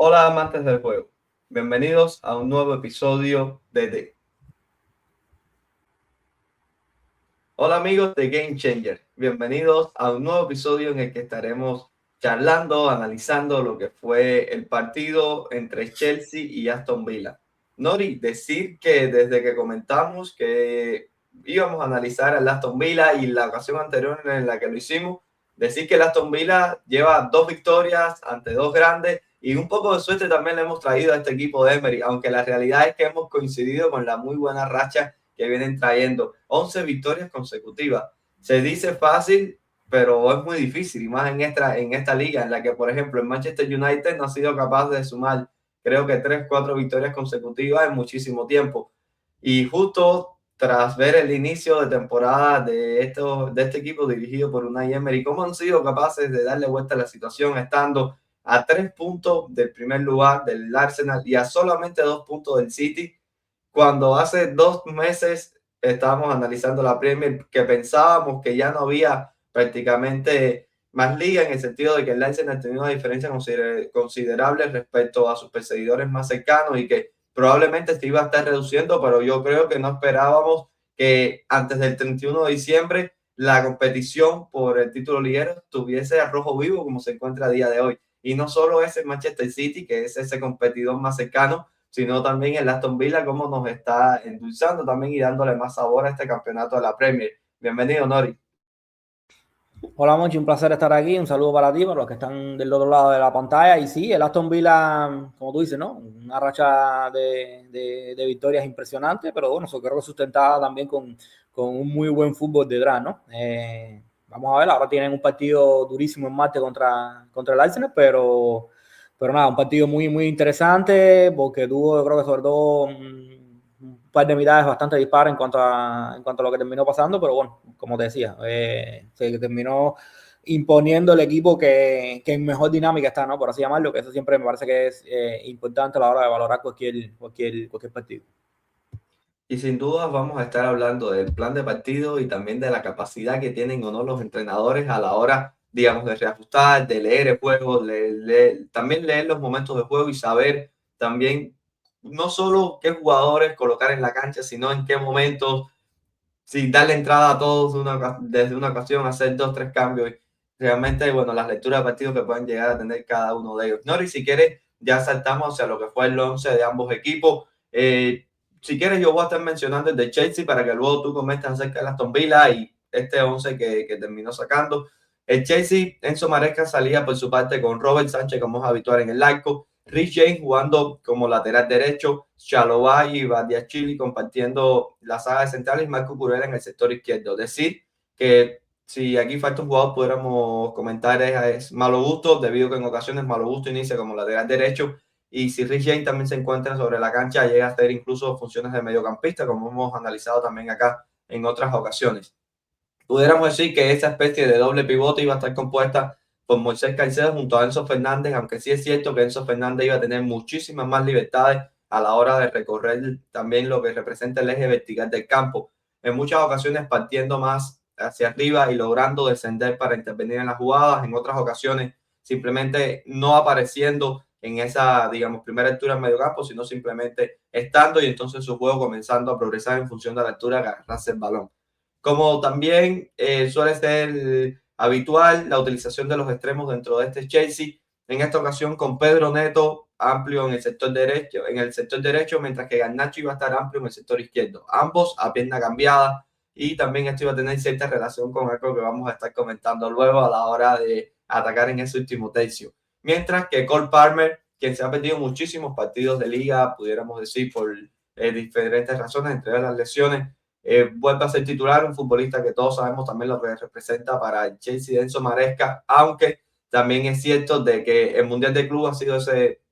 Hola amantes del juego, bienvenidos a un nuevo episodio de. Hola amigos de Game Changer, bienvenidos a un nuevo episodio en el que estaremos charlando, analizando lo que fue el partido entre Chelsea y Aston Villa. Nori, decir que desde que comentamos que íbamos a analizar al Aston Villa y la ocasión anterior en la que lo hicimos, decir que el Aston Villa lleva 2 victorias ante 2 grandes y un poco de suerte también le hemos traído a este equipo de Emery, aunque la realidad es que hemos coincidido con la muy buena racha que vienen trayendo 11 victorias consecutivas. Se dice fácil, pero es muy difícil, y más en esta liga en la que, por ejemplo, el Manchester United no ha sido capaz de sumar, creo que 3, 4 victorias consecutivas en muchísimo tiempo. Y justo tras ver el inicio de temporada de este equipo dirigido por Unai Emery, cómo han sido capaces de darle vuelta a la situación, estando a 3 puntos del primer lugar del Arsenal y a solamente 2 puntos del City, cuando hace 2 meses estábamos analizando la Premier, que pensábamos que ya no había prácticamente más liga, en el sentido de que el Arsenal tenía una diferencia considerable respecto a sus perseguidores más cercanos y que probablemente se iba a estar reduciendo, pero yo creo que no esperábamos que antes del 31 de diciembre la competición por el título liguero estuviese a rojo vivo como se encuentra a día de hoy. Y no solo es el Manchester City, que es ese competidor más cercano, sino también el Aston Villa, cómo nos está endulzando también y dándole más sabor a este campeonato de la Premier. Bienvenido, Nori. Hola, Monchi, un placer estar aquí. Un saludo para ti, para los que están del otro lado de la pantalla. Y sí, el Aston Villa, como tú dices, ¿no? Una racha de victorias impresionante, pero bueno, eso creo que sustentada también con un muy buen fútbol detrás, ¿no? Vamos a ver, ahora tienen un partido durísimo en Marte contra el Arsenal, pero nada, un partido muy, muy interesante, porque tuvo, yo creo que sobre todo un par de miradas bastante dispares en cuanto a lo que terminó pasando, pero bueno, como te decía, se terminó imponiendo el equipo que en mejor dinámica está, ¿no? Por así llamarlo, que eso siempre me parece que es importante a la hora de valorar cualquier partido. Y sin duda vamos a estar hablando del plan de partido y también de la capacidad que tienen o no los entrenadores a la hora, digamos, de reajustar, de leer el juego, también leer los momentos de juego y saber también no solo qué jugadores colocar en la cancha, sino en qué momentos, si darle entrada a todos desde una ocasión, hacer 2, 3 cambios. Realmente, bueno, las lecturas de partidos que pueden llegar a tener cada uno de ellos. Nori, si quieres, ya saltamos hacia lo que fue el 11 de ambos equipos. Si quieres, yo voy a estar mencionando el de Chelsea para que luego tú comentes acerca de Aston Villa y este 11 que terminó sacando. El Chelsea, Enzo Maresca salía por su parte con Robert Sánchez, como es habitual en el arco. Rich James jugando como lateral derecho, Chalobah y Badiachile compartiendo la saga de centrales y Marco Curera en el sector izquierdo. Decir que si aquí falta un jugador, pudiéramos comentar es Malo Gusto, debido a que en ocasiones Malo Gusto inicia como lateral derecho, y si Rich James también se encuentra sobre la cancha, llega a hacer incluso funciones de mediocampista, como hemos analizado también acá en otras ocasiones. Pudiéramos decir que esa especie de doble pivote iba a estar compuesta por Moisés Caicedo junto a Enzo Fernández, aunque sí es cierto que Enzo Fernández iba a tener muchísimas más libertades a la hora de recorrer también lo que representa el eje vertical del campo, en muchas ocasiones partiendo más hacia arriba y logrando descender para intervenir en las jugadas, en otras ocasiones simplemente no apareciendo en esa, digamos, primera altura en medio campo, sino simplemente estando y entonces su juego comenzando a progresar en función de la altura que agarrarse el balón. Como también suele ser habitual la utilización de los extremos dentro de este Chelsea, en esta ocasión con Pedro Neto amplio en el sector derecho, mientras que Garnacho iba a estar amplio en el sector izquierdo, ambos a pierna cambiada, y también esto iba a tener cierta relación con algo que vamos a estar comentando luego a la hora de atacar en ese último tercio. Mientras que Cole Palmer, quien se ha perdido muchísimos partidos de liga, pudiéramos decir por diferentes razones, entre las lesiones, vuelve a ser titular, un futbolista que todos sabemos también lo que representa para el Chelsea de Enzo Maresca, aunque también es cierto de que el Mundial de Club ha sido ese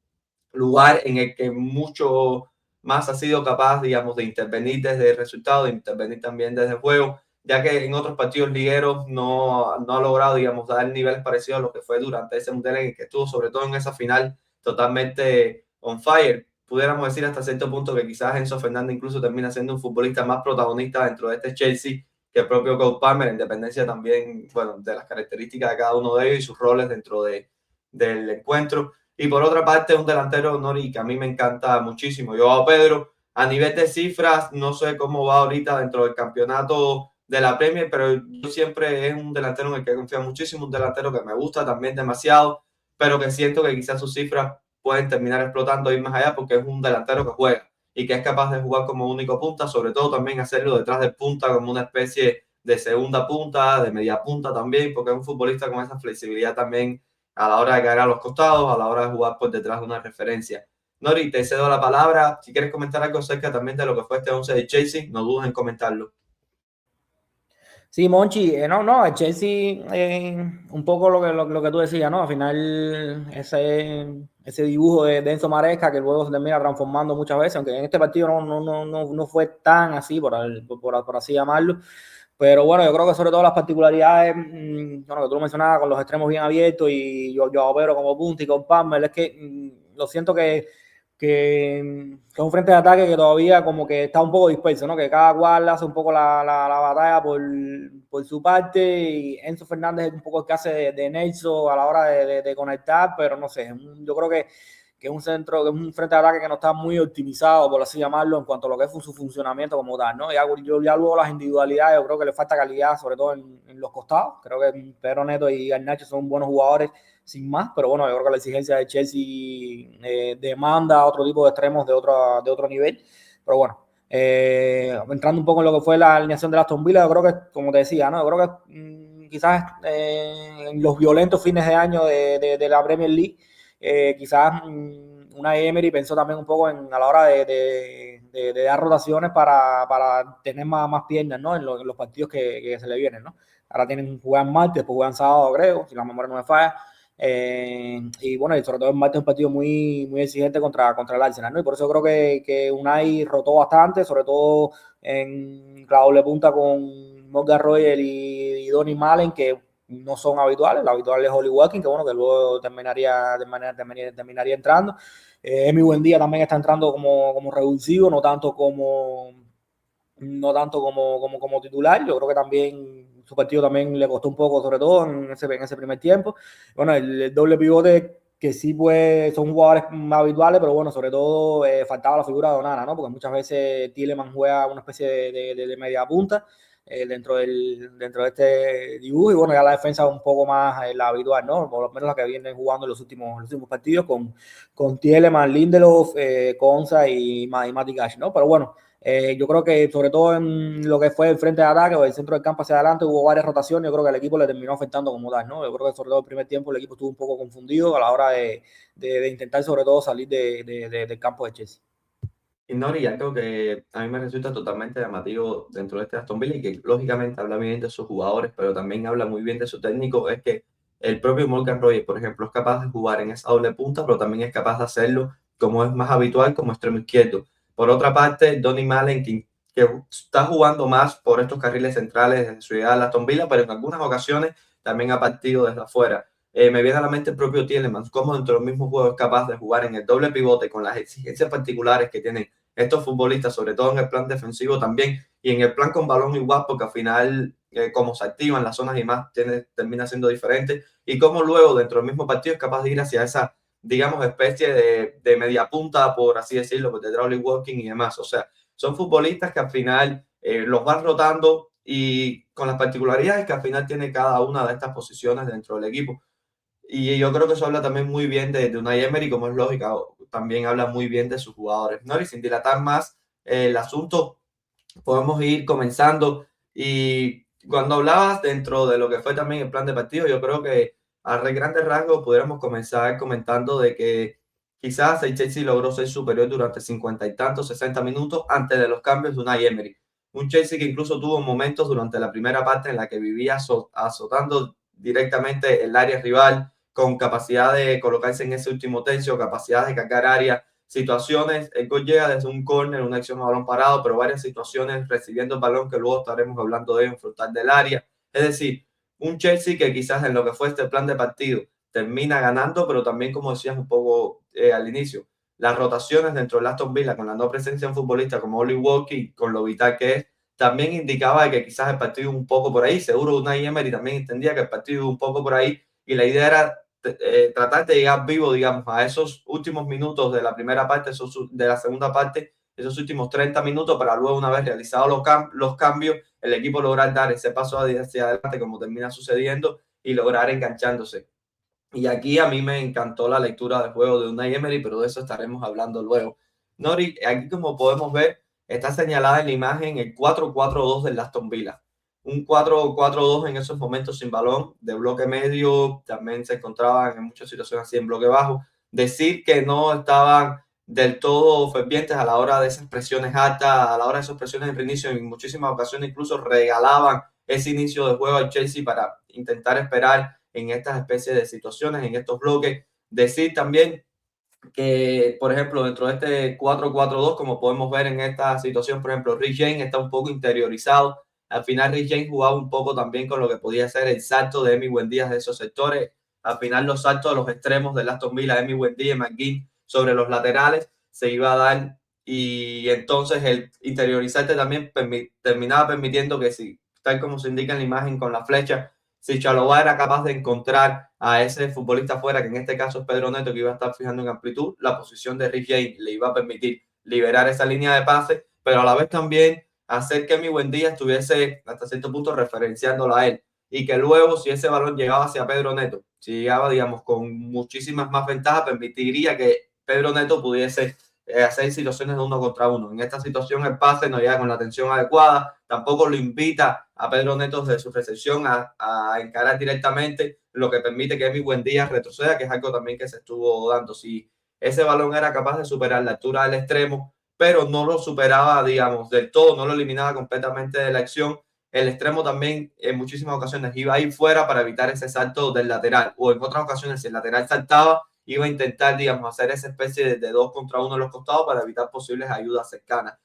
lugar en el que mucho más ha sido capaz, digamos, de intervenir desde el resultado, de intervenir también desde el juego, ya que en otros partidos ligueros no ha logrado, digamos, dar niveles parecidos a lo que fue durante ese Mundial en el que estuvo, sobre todo en esa final, totalmente on fire. Pudiéramos decir hasta cierto punto que quizás Enzo Fernández incluso termina siendo un futbolista más protagonista dentro de este Chelsea que el propio Cole Palmer, en dependencia también, bueno, de las características de cada uno de ellos y sus roles dentro del encuentro. Y por otra parte, un delantero, Nori, que a mí me encanta muchísimo, Joao Pedro. A nivel de cifras, no sé cómo va ahorita dentro del campeonato de la Premier, pero yo siempre es un delantero en el que confío muchísimo, un delantero que me gusta también demasiado, pero que siento que quizás sus cifras pueden terminar explotando y más allá porque es un delantero que juega y que es capaz de jugar como único punta, sobre todo también hacerlo detrás de punta como una especie de segunda punta, de media punta también, porque es un futbolista con esa flexibilidad también a la hora de caer a los costados, a la hora de jugar por detrás de una referencia. Nori, te cedo la palabra. Si quieres comentar algo acerca también de lo que fue este 11 de Chelsea, no dudes en comentarlo. Sí, Monchi, no, el Chelsea, un poco lo que tú decías, ¿no? Al final, ese dibujo de Enzo Maresca que luego se termina transformando muchas veces, aunque en este partido no fue tan así, por así llamarlo. Pero bueno, yo creo que sobre todo las particularidades, bueno, que tú lo mencionabas con los extremos bien abiertos y yo Pedro como punta y con Palmer, es que lo siento que es un frente de ataque que todavía como que está un poco disperso, ¿no? Que cada cual hace un poco la batalla por su parte y Enzo Fernández es un poco el que hace de Nelson a la hora de conectar, pero no sé, yo creo que es un centro, que es un frente de ataque que no está muy optimizado, por así llamarlo, en cuanto a lo que es su funcionamiento como tal, ¿no? Ya luego las individualidades, yo creo que le falta calidad, sobre todo en los costados. Creo que Pedro Neto y Garnacho son buenos jugadores sin más, pero bueno, yo creo que la exigencia de Chelsea demanda otro tipo de extremos de otro nivel. Pero bueno, entrando un poco en lo que fue la alineación de Aston Villa, yo creo que, como te decía, ¿no? Yo creo que quizás en los violentos fines de año de la Premier League, quizás Unai Emery pensó también un poco a la hora de dar rotaciones para tener más piernas, ¿no? En los partidos que se le vienen, ¿no? Ahora tienen jugar martes, después juegan sábado, creo, si la memoria no me falla. Y bueno, y sobre todo el martes es un partido muy exigente contra el Arsenal, ¿no? Y por eso creo que Unai rotó bastante, sobre todo en la doble punta con Morgan Royal y Donny Malen, que no son habituales. La habitual es Oli Watkins, que bueno, que luego terminaría entrando. Emi Buendía también está entrando como revulsivo, no tanto como titular. Yo creo que también su partido también le costó un poco, sobre todo en ese primer tiempo. Bueno, el doble pivote que sí pues son jugadores más habituales, pero bueno, sobre todo faltaba la figura de Onana, ¿no? Porque muchas veces Tielemans juega una especie de media punta dentro de este dibujo, y bueno, ya la defensa un poco más la habitual, ¿no? Por lo menos la que viene jugando en los últimos partidos con Tielemans, Lindelof, Konsa y Mati Cash, ¿no? Pero bueno, yo creo que sobre todo en lo que fue el frente de ataque o el centro del campo hacia adelante hubo varias rotaciones. Yo creo que el equipo le terminó afectando como tal, ¿no? Yo creo que sobre todo el primer tiempo el equipo estuvo un poco confundido a la hora de intentar sobre todo salir del campo de Chelsea. Y Nori, algo que a mí me resulta totalmente llamativo dentro de este Aston Villa y que lógicamente habla bien de sus jugadores, pero también habla muy bien de su técnico, es que el propio Morgan Royal, por ejemplo, es capaz de jugar en esa doble punta, pero también es capaz de hacerlo como es más habitual como extremo izquierdo. Por otra parte, Donny Malen, que está jugando más por estos carriles centrales de su llegada a Aston Villa, pero en algunas ocasiones también ha partido desde afuera. Me viene a la mente el propio Tielemans, cómo dentro del mismo juego es capaz de jugar en el doble pivote con las exigencias particulares que tienen estos futbolistas, sobre todo en el plan defensivo también, y en el plan con balón igual, porque al final, como se activan las zonas y más, termina siendo diferente, y cómo luego dentro del mismo partido es capaz de ir hacia esa, digamos, especie de media punta, por así decirlo, de Oli Watkins y demás. O sea, son futbolistas que al final los van rotando y con las particularidades que al final tiene cada una de estas posiciones dentro del equipo. Y yo creo que eso habla también muy bien de Unai Emery, como es lógica, también habla muy bien de sus jugadores, ¿no? Y sin dilatar más el asunto, podemos ir comenzando. Y cuando hablabas dentro de lo que fue también el plan de partido, yo creo que a grandes rasgos pudiéramos comenzar comentando de que quizás el Chelsea logró ser superior durante 50 y tantos, 60 minutos antes de los cambios de Unai Emery. Un Chelsea que incluso tuvo momentos durante la primera parte en la que vivía azotando directamente el área rival, con capacidad de colocarse en ese último tercio, capacidad de cargar área, situaciones, el gol llega desde un córner, una acción a balón parado, pero varias situaciones recibiendo el balón que luego estaremos hablando de en frontal del área. Es decir, un Chelsea que quizás en lo que fue este plan de partido termina ganando, pero también, como decías un poco al inicio, las rotaciones dentro del Aston Villa con la no presencia de un futbolista como Oli Watkins, con lo vital que es, también indicaba que quizás el partido un poco por ahí. Seguro Unai Emery también entendía que el partido un poco por ahí y la idea era tratar de llegar vivo, digamos, a esos últimos minutos de la primera parte, de la segunda parte, esos últimos 30 minutos, para luego, una vez realizados los cambios, el equipo lograr dar ese paso hacia adelante, como termina sucediendo, y lograr enganchándose. Y aquí a mí me encantó la lectura del juego de Unai Emery, pero de eso estaremos hablando luego. Nori, aquí como podemos ver, está señalada en la imagen el 4-4-2 del Aston Villa. Un 4-4-2 en esos momentos sin balón, de bloque medio, también se encontraban en muchas situaciones así en bloque bajo. Decir que no estaban del todo fervientes a la hora de esas presiones altas, a la hora de esas presiones en reinicio, en muchísimas ocasiones incluso regalaban ese inicio de juego al Chelsea para intentar esperar en estas especies de situaciones, en estos bloques. Decir también que, por ejemplo, dentro de este 4-4-2, como podemos ver en esta situación, por ejemplo, Rick James está un poco interiorizado. Al final, Rick James jugaba un poco también con lo que podía ser el salto de Emi Buendía de esos sectores. Al final, los saltos a los extremos de Aston Villa, Emi Buendía y McGinn sobre los laterales, se iba a dar. Y entonces el interiorizarte también terminaba permitiendo que, si, tal como se indica en la imagen con la flecha, si Chalobah era capaz de encontrar a ese futbolista fuera, que en este caso es Pedro Neto, que iba a estar fijando en amplitud, la posición de Rick James le iba a permitir liberar esa línea de pase, pero a la vez también hacer que mi Buendía estuviese hasta cierto punto referenciándola a él, y que luego, si ese balón llegaba hacia Pedro Neto, si llegaba, digamos, con muchísimas más ventajas, permitiría que Pedro Neto pudiese hacer situaciones de 1 contra 1. En esta situación el pase no llega con la atención adecuada, tampoco lo invita a Pedro Neto de su recepción a encarar directamente, lo que permite que Emi Buendía retroceda, que es algo también que se estuvo dando. Si ese balón era capaz de superar la altura del extremo, pero no lo superaba, digamos, del todo, no lo eliminaba completamente de la acción, el extremo también en muchísimas ocasiones iba a ir fuera para evitar ese salto del lateral, o en otras ocasiones, si el lateral saltaba, iba a intentar, digamos, hacer esa especie de 2 contra 1 en los costados para evitar posibles ayudas cercanas.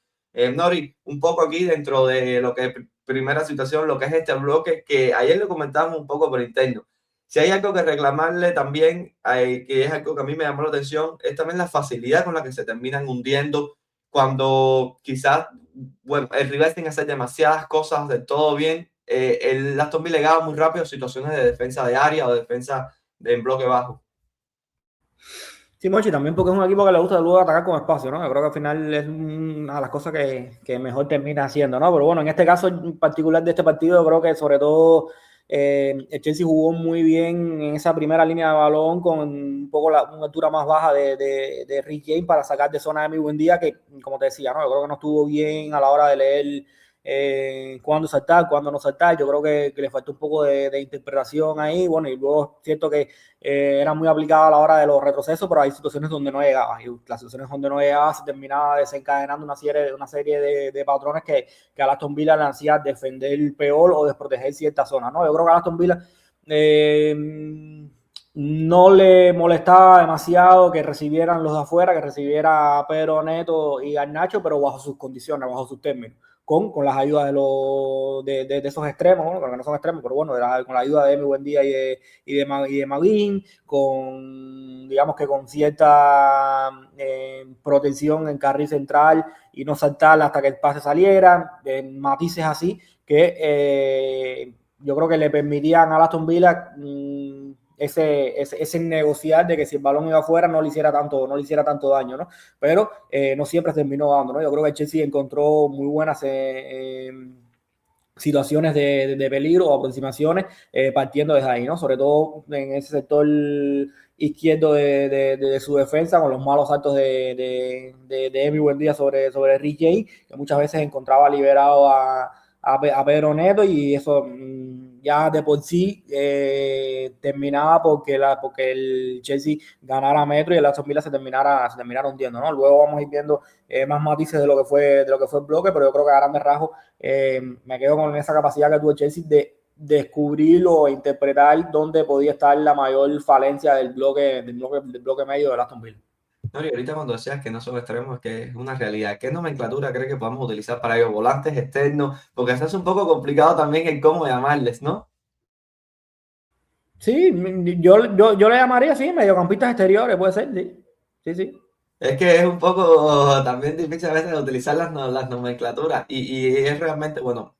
Nori, un poco aquí dentro de lo que es primera situación, lo que es este bloque, que ayer lo comentábamos un poco por interno. Si hay algo que reclamarle también, que es algo que a mí me llamó la atención, es también la facilidad con la que se terminan hundiendo cuando quizás, bueno, el rival tiene que hacer demasiadas cosas de todo bien. El Aston Villa llegaba muy rápido a situaciones de defensa de área o defensa en bloque bajo. Sí, Mochi, también porque es un equipo que le gusta luego atacar con espacio, ¿no? Yo creo que al final es una de las cosas que mejor termina haciendo, ¿no? Pero bueno, en este caso en particular de este partido, yo creo que sobre todo el Chelsea jugó muy bien en esa primera línea de balón con un poco una altura más baja de Rick James para sacar de zona de mi buen día, que como te decía, ¿no? Yo creo que no estuvo bien a la hora de leer cuándo saltar, cuándo no saltar. Yo creo que le faltó un poco de interpretación ahí. Bueno, y luego siento que era muy aplicado a la hora de los retrocesos, pero hay situaciones donde no llegaba. Y las situaciones donde no llegaba se terminaba desencadenando una serie de patrones que a Aston Villa le hacía defender peor o desproteger ciertas zonas, ¿no? Yo creo que a Aston Villa no le molestaba demasiado que recibieran los de afuera, que recibiera a Pedro Neto y Garnacho, pero bajo sus condiciones, bajo sus términos. Con las ayudas de esos extremos, ¿no? Porque no son extremos, pero bueno, con la ayuda de Emi Buendía y de Maguín, con, digamos que con cierta protección en carril central y no saltar hasta que el pase saliera, matices así que yo creo que le permitían a Aston Villa ese negociar de que si el balón iba afuera no le hiciera tanto daño, ¿no? Pero no siempre terminó dando, ¿no? Yo creo que el Chelsea encontró muy buenas situaciones de peligro o aproximaciones partiendo desde ahí, ¿no? Sobre todo en ese sector izquierdo de su defensa, con los malos saltos de Emi Buendía sobre Rick James, que muchas veces encontraba liberado a Pedro Neto, y eso ya de por sí terminaba porque el Chelsea ganara metro y el Aston Villa se terminara hundiendo, ¿no? Luego vamos a ir viendo más matices de lo que fue el bloque, pero yo creo que a grandes rasgos me quedo con esa capacidad que tuvo el Chelsea de descubrir o interpretar dónde podía estar la mayor falencia del bloque medio del Aston Villa. No, y ahorita cuando decías que no son extremos, que es una realidad, ¿qué nomenclatura crees que podamos utilizar para ellos? Volantes externos, porque eso es un poco complicado también en cómo llamarles, ¿no? Sí, yo le llamaría así, mediocampistas exteriores, puede ser, sí. Sí, sí. Es que es un poco también difícil a veces utilizar las nomenclaturas, y es realmente, bueno,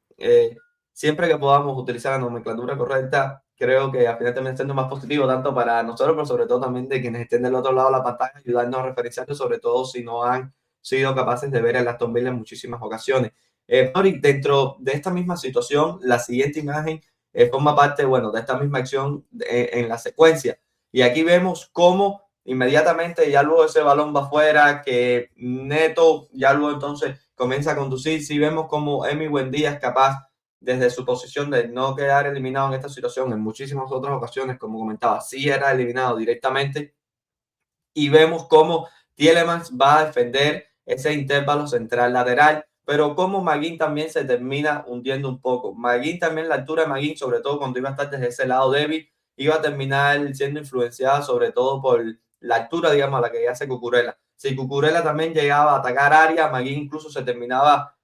siempre que podamos utilizar la nomenclatura correcta, creo que al final termina siendo más positivo, tanto para nosotros, pero sobre todo también de quienes estén del otro lado de la pantalla, ayudarnos a referenciarlo, sobre todo si no han sido capaces de ver el Aston Villa en muchísimas ocasiones. Mauri, dentro de esta misma situación, la siguiente imagen forma parte, bueno, de esta misma acción en la secuencia. Y aquí vemos cómo inmediatamente ya luego ese balón va afuera, que Neto ya luego entonces comienza a conducir. Si vemos como Emi Buendía es capaz desde su posición de no quedar eliminado en esta situación, en muchísimas otras ocasiones, como comentaba, sí era eliminado directamente. Y vemos cómo Tielemans va a defender ese intervalo central lateral, pero como Maguín también se termina hundiendo un poco. Maguín también, la altura de Maguín, sobre todo cuando iba a estar desde ese lado débil, iba a terminar siendo influenciada sobre todo por la altura, digamos, a la que ya hace Cucurella. Si Cucurella también llegaba a atacar área, Maguín incluso se terminaba,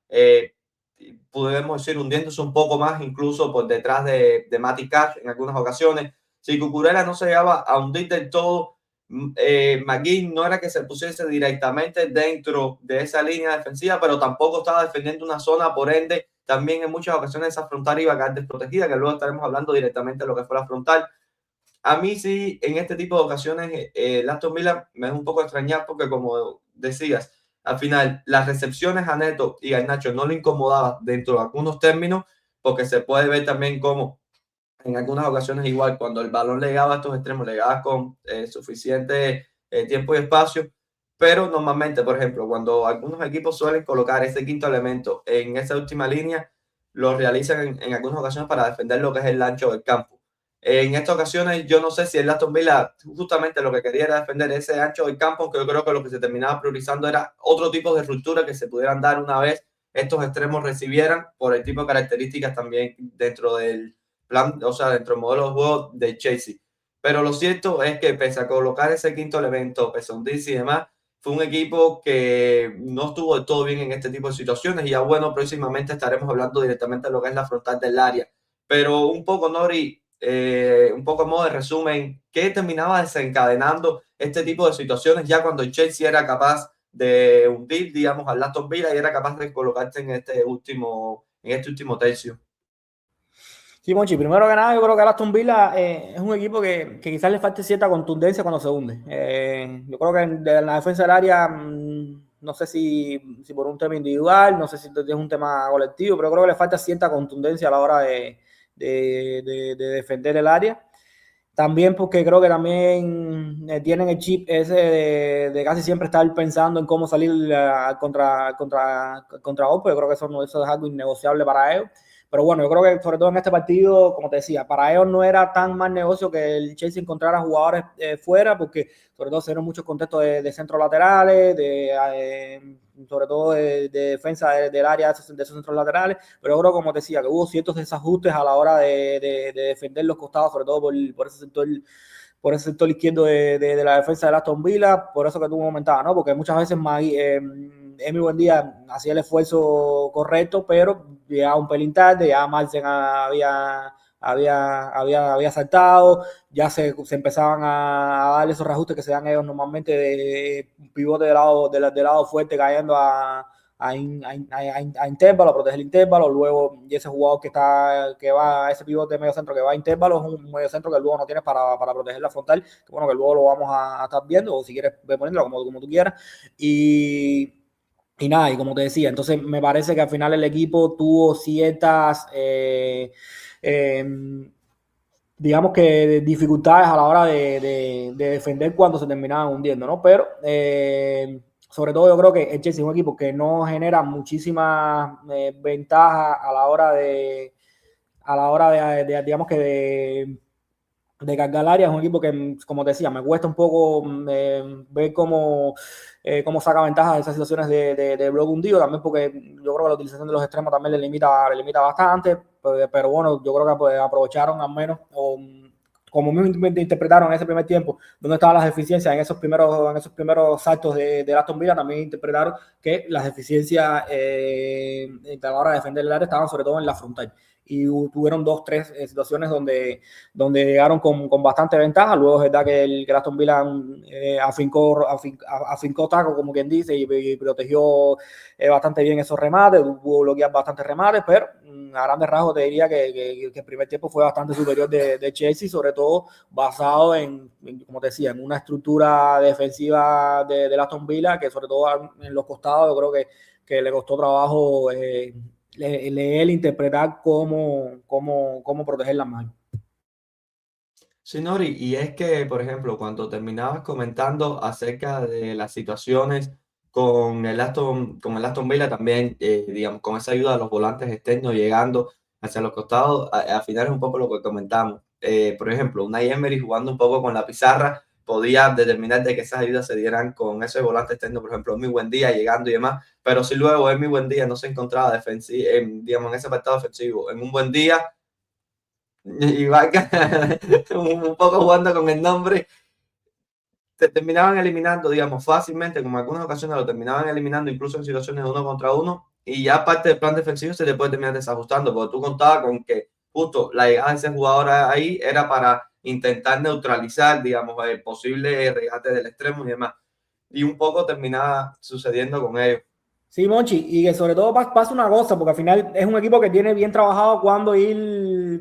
podemos decir, hundiéndose un poco más, incluso por detrás de Mati Cash en algunas ocasiones. Si Cucurella no se llegaba a hundir del todo, McGinn no era que se pusiese directamente dentro de esa línea defensiva, pero tampoco estaba defendiendo una zona, por ende, también en muchas ocasiones esa frontal iba a quedar desprotegida, que luego estaremos hablando directamente de lo que fue la frontal. A mí sí, en este tipo de ocasiones, el Aston Villa me es un poco extrañar porque, como decías, al final las recepciones a Neto y a Nacho no le incomodaban dentro de algunos términos, porque se puede ver también cómo en algunas ocasiones igual, cuando el balón le llegaba a estos extremos, le llegaba con suficiente tiempo y espacio, pero normalmente, por ejemplo, cuando algunos equipos suelen colocar ese quinto elemento en esa última línea, lo realizan en algunas ocasiones para defender lo que es el ancho del campo. En estas ocasiones, yo no sé si el Aston Villa justamente lo que quería era defender ese ancho del campo, aunque yo creo que lo que se terminaba priorizando era otro tipo de ruptura que se pudieran dar una vez estos extremos recibieran por el tipo de características también dentro del plan, o sea, dentro del modelo de juego de Chelsea. Pero lo cierto es que pese a colocar ese quinto elemento, pese a hundirse y demás, fue un equipo que no estuvo del todo bien en este tipo de situaciones y ya bueno, próximamente estaremos hablando directamente de lo que es la frontal del área. Pero un poco, Nori, un poco a modo de resumen, ¿qué terminaba desencadenando este tipo de situaciones ya cuando el Chelsea era capaz de hundir, digamos, al Aston Villa y era capaz de colocarse en este último tercio? Sí, Monchi, primero que nada, yo creo que el Aston Villa es un equipo que quizás le falte cierta contundencia cuando se hunde. Yo creo que de la defensa del área, no sé si por un tema individual, no sé si es un tema colectivo, pero creo que le falta cierta contundencia a la hora de defender el área. También porque creo que también tienen el chip ese de casi siempre estar pensando en cómo salir contra Opo. Yo creo que eso es algo innegociable para ellos. Pero bueno, yo creo que sobre todo en este partido, como te decía, para ellos no era tan mal negocio que el Chelsea encontrara jugadores fuera, porque sobre todo se dieron muchos contextos de centros laterales, sobre todo de defensa del área de esos centros laterales, pero yo creo, como te decía, que hubo ciertos desajustes a la hora de defender los costados, sobre todo por ese sector izquierdo de la defensa del Aston Villa, por eso que tú comentabas, ¿no? Porque muchas veces Emi Buendía hacía el esfuerzo correcto, pero llegaba un pelín tarde, ya Marcen había saltado, ya se empezaban a dar esos reajustes que se dan ellos normalmente de un pivote del lado fuerte cayendo a intervalo, a proteger el intervalo, luego y ese jugador que va a ese pivote de medio centro que va a intervalo es un medio centro que luego no tienes para proteger la frontal, que bueno, que luego lo vamos a estar viendo, o si quieres poniéndolo como tú quieras, y nada, y como te decía, entonces me parece que al final el equipo tuvo ciertas digamos que dificultades a la hora de defender cuando se terminaban hundiendo, ¿no? Pero sobre todo yo creo que el Chelsea es un equipo que no genera muchísimas ventajas a la hora digamos que de cargar el área. Es un equipo que, como te decía, me cuesta un poco ver cómo saca ventaja de esas situaciones de bloque hundido, también porque yo creo que la utilización de los extremos también le limita bastante, pero bueno, yo creo que pues, aprovecharon al menos, como mismo interpretaron en ese primer tiempo, donde estaban las deficiencias en esos primeros saltos de Aston Villa, también interpretaron que las deficiencias a la hora de defender el área estaban sobre todo en la frontal. y tuvieron 2-3 situaciones donde llegaron con bastante ventaja. Luego es verdad que el Aston Villa afincó taco, como quien dice, y protegió bastante bien esos remates, pudo bloquear bastantes remates, pero a grandes rasgos te diría que el primer tiempo fue bastante superior de Chelsea, sobre todo basado como te decía, en una estructura defensiva de Aston Villa, que sobre todo en los costados yo creo que le costó trabajo leer, interpretar cómo proteger las manos. Sí, Nori, y es que, por ejemplo, cuando terminabas comentando acerca de las situaciones con el Aston Villa también, digamos, con esa ayuda de los volantes externos llegando hacia los costados, al final es un poco lo que comentamos. Por ejemplo, Unai Emery jugando un poco con la pizarra podía determinar de que esas ayudas se dieran con ese volante externo, por ejemplo, Emi Buendía llegando y demás, pero si luego Emi Buendía no se encontraba digamos, en ese apartado defensivo, en un buen día y Vaca, un poco jugando con el nombre, te terminaban eliminando, digamos, fácilmente, como en algunas ocasiones lo terminaban eliminando, incluso en situaciones de 1 contra 1, y ya parte del plan defensivo se te puede terminar desajustando, porque tú contabas con que justo la llegada de ese jugador ahí era para intentar neutralizar, digamos, el posible regate del extremo y demás, y un poco terminaba sucediendo con ellos. Sí, Monchi, y que sobre todo pasa una cosa, porque al final es un equipo que tiene bien trabajado cuando medio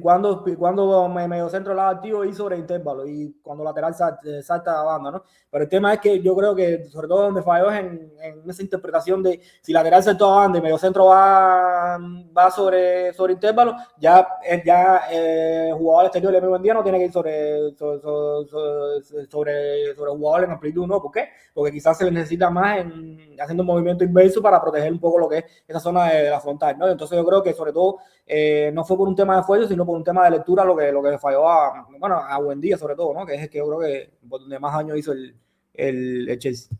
centro lado activo y sobre intervalo, y cuando lateral salta a banda, ¿no? Pero el tema es que yo creo que sobre todo donde falló es en esa interpretación de si lateral saltó a banda y medio centro va sobre intervalo, ya jugador exterior de medio día no tiene que ir sobre jugador en amplitud, ¿no? ¿Por qué? Porque quizás se le necesita más haciendo un movimiento inverso para proteger un poco lo que es esa zona de la frontal, ¿no? Entonces yo creo que sobre todo no fue por un tema de esfuerzo, sino por un tema de lectura lo que le falló a Buendía sobre todo, ¿no? Que es el que yo creo que por donde más años hizo el Chelsea.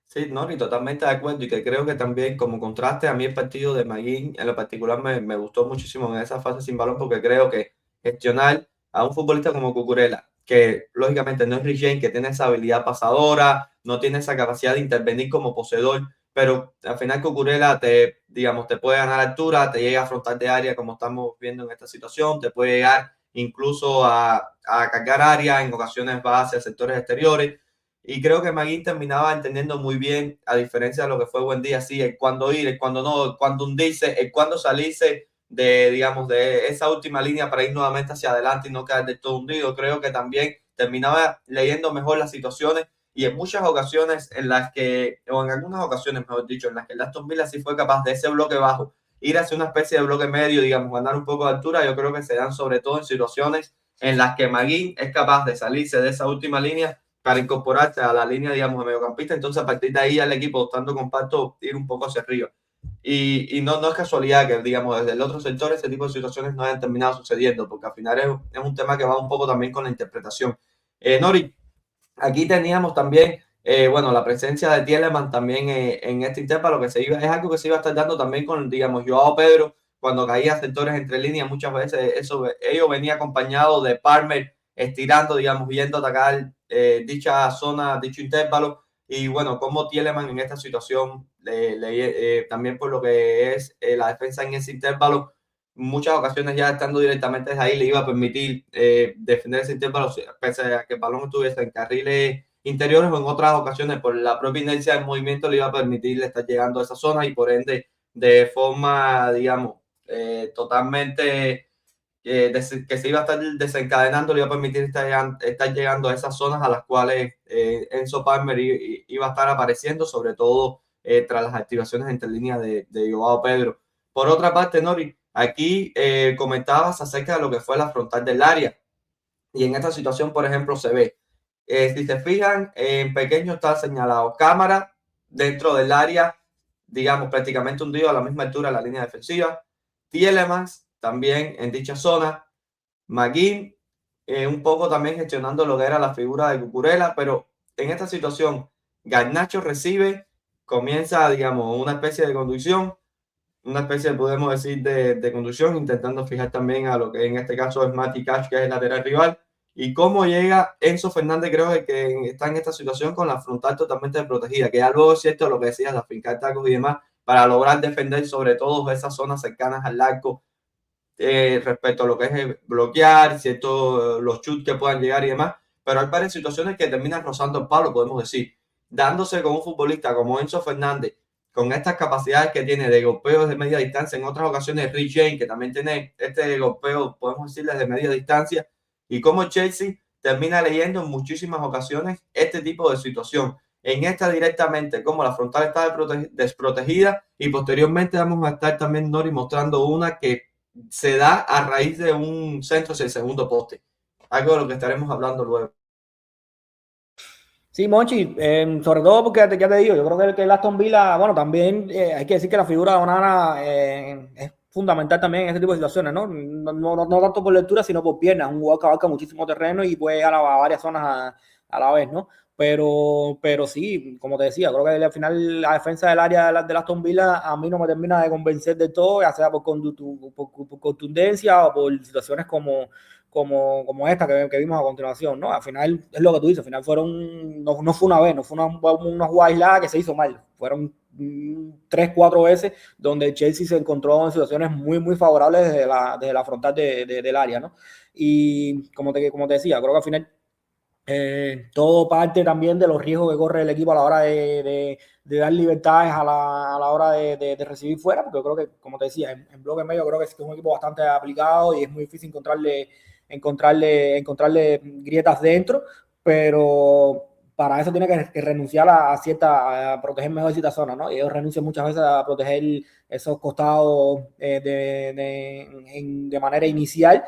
Sí, no, y totalmente de acuerdo, y que creo que también como contraste a mí el partido de Maguín en lo particular me gustó muchísimo en esa fase sin balón, porque creo que gestionar a un futbolista como Cucurella, que lógicamente no es Rich James, que tiene esa habilidad pasadora, no tiene esa capacidad de intervenir como poseedor, pero al final Cucurella digamos, te puede ganar altura, te llega a afrontar de área como estamos viendo en esta situación, te puede llegar incluso a cargar área, en ocasiones va hacia sectores exteriores. Y creo que Maguín terminaba entendiendo muy bien, a diferencia de lo que fue Buendía, sí, el cuándo ir, el cuándo no, el cuándo hundirse, el cuándo salirse digamos, de esa última línea para ir nuevamente hacia adelante y no quedar del todo hundido. Creo que también terminaba leyendo mejor las situaciones y en muchas ocasiones en las que, o en algunas ocasiones, mejor dicho, en las que el Aston Villa sí fue capaz de ese bloque bajo, ir hacia una especie de bloque medio, digamos, ganar un poco de altura. Yo creo que se dan sobre todo en situaciones en las que Maguín es capaz de salirse de esa última línea para incorporarse a la línea, digamos, de mediocampista. Entonces, a partir de ahí, al equipo, tanto compacto, ir un poco hacia arriba. Y no es casualidad que, digamos, desde el otro sector ese tipo de situaciones no hayan terminado sucediendo, porque al final es un tema que va un poco también con la interpretación. Nori, aquí teníamos también, bueno, la presencia de Tielemans también en este intervalo, que es algo que se iba a estar dando también con, digamos, Joao Pedro, cuando caía sectores entre líneas, muchas veces ello venía acompañado de Palmer estirando, digamos, viendo atacar dicha zona, dicho intervalo, y bueno, como Tielemans en esta situación, también por lo que es la defensa en ese intervalo, muchas ocasiones ya estando directamente ahí le iba a permitir defender ese intervalo, pese a que el balón estuviese en carriles interiores, o en otras ocasiones por la propia inercia del movimiento le iba a permitir estar llegando a esa zona y por ende de forma, digamos, totalmente que se iba a estar desencadenando, le iba a permitir estar llegando a esas zonas a las cuales Enzo Palmer iba a estar apareciendo, sobre todo tras las activaciones entre líneas de Joao Pedro. Por otra parte, Nori, aquí comentabas acerca de lo que fue la frontal del área, y en esta situación, por ejemplo, se ve, si se fijan, en pequeño está señalado cámara dentro del área, digamos, prácticamente hundido a la misma altura de la línea defensiva. Tielemans también en dicha zona. McGinn un poco también gestionando lo que era la figura de Cucurella, pero en esta situación Garnacho recibe, comienza, digamos, una especie de conducción, una especie, podemos decir, de conducción, intentando fijar también a lo que en este caso es Mati Cash, que es el lateral rival, y cómo llega Enzo Fernández, creo que está en esta situación con la frontal totalmente protegida, que ya luego es cierto lo que decías, la fincar tacos y demás, para lograr defender sobre todo esas zonas cercanas al arco, respecto a lo que es bloquear, ciertos los chutes que puedan llegar y demás, pero hay varias situaciones que terminan rozando el palo, podemos decir, dándose con un futbolista como Enzo Fernández, con estas capacidades que tiene de golpeo de media distancia, en otras ocasiones Rich James, que también tiene este golpeo, podemos decirle, de media distancia, y como Chelsea termina leyendo en muchísimas ocasiones este tipo de situación. En esta directamente, como la frontal está desprotegida, y posteriormente vamos a estar también, Nori, mostrando una que se da a raíz de un centro hacia el segundo poste. Algo de lo que estaremos hablando luego. Sí, Monchi, sobre todo porque ya te digo, yo creo que el Aston Villa, bueno, también hay que decir que la figura de Onana es fundamental también en este tipo de situaciones, ¿no? No tanto por lectura, sino por piernas. Un jugador que abarca muchísimo terreno y puede llegar a varias zonas a la vez, ¿no? Pero sí, como te decía, creo que al final la defensa del área del Aston Villa a mí no me termina de convencer del todo, ya sea por contundencia o por situaciones como esta que vimos a continuación, ¿no? Al final, es lo que tú dices, al final no fue una vez, no fue una jugada aislada que se hizo mal, fueron 3-4 veces donde el Chelsea se encontró en situaciones muy favorables desde la frontal del área, ¿no? Y como te decía, creo que al final todo parte también de los riesgos que corre el equipo a la hora de dar libertades a la hora de recibir fuera, porque yo creo que, como te decía, en bloque medio creo que es un equipo bastante aplicado y es muy difícil encontrarle grietas dentro, pero para eso tiene que renunciar a proteger mejor cierta zona, ¿no? Y ellos renuncian muchas veces a proteger esos costados de manera inicial,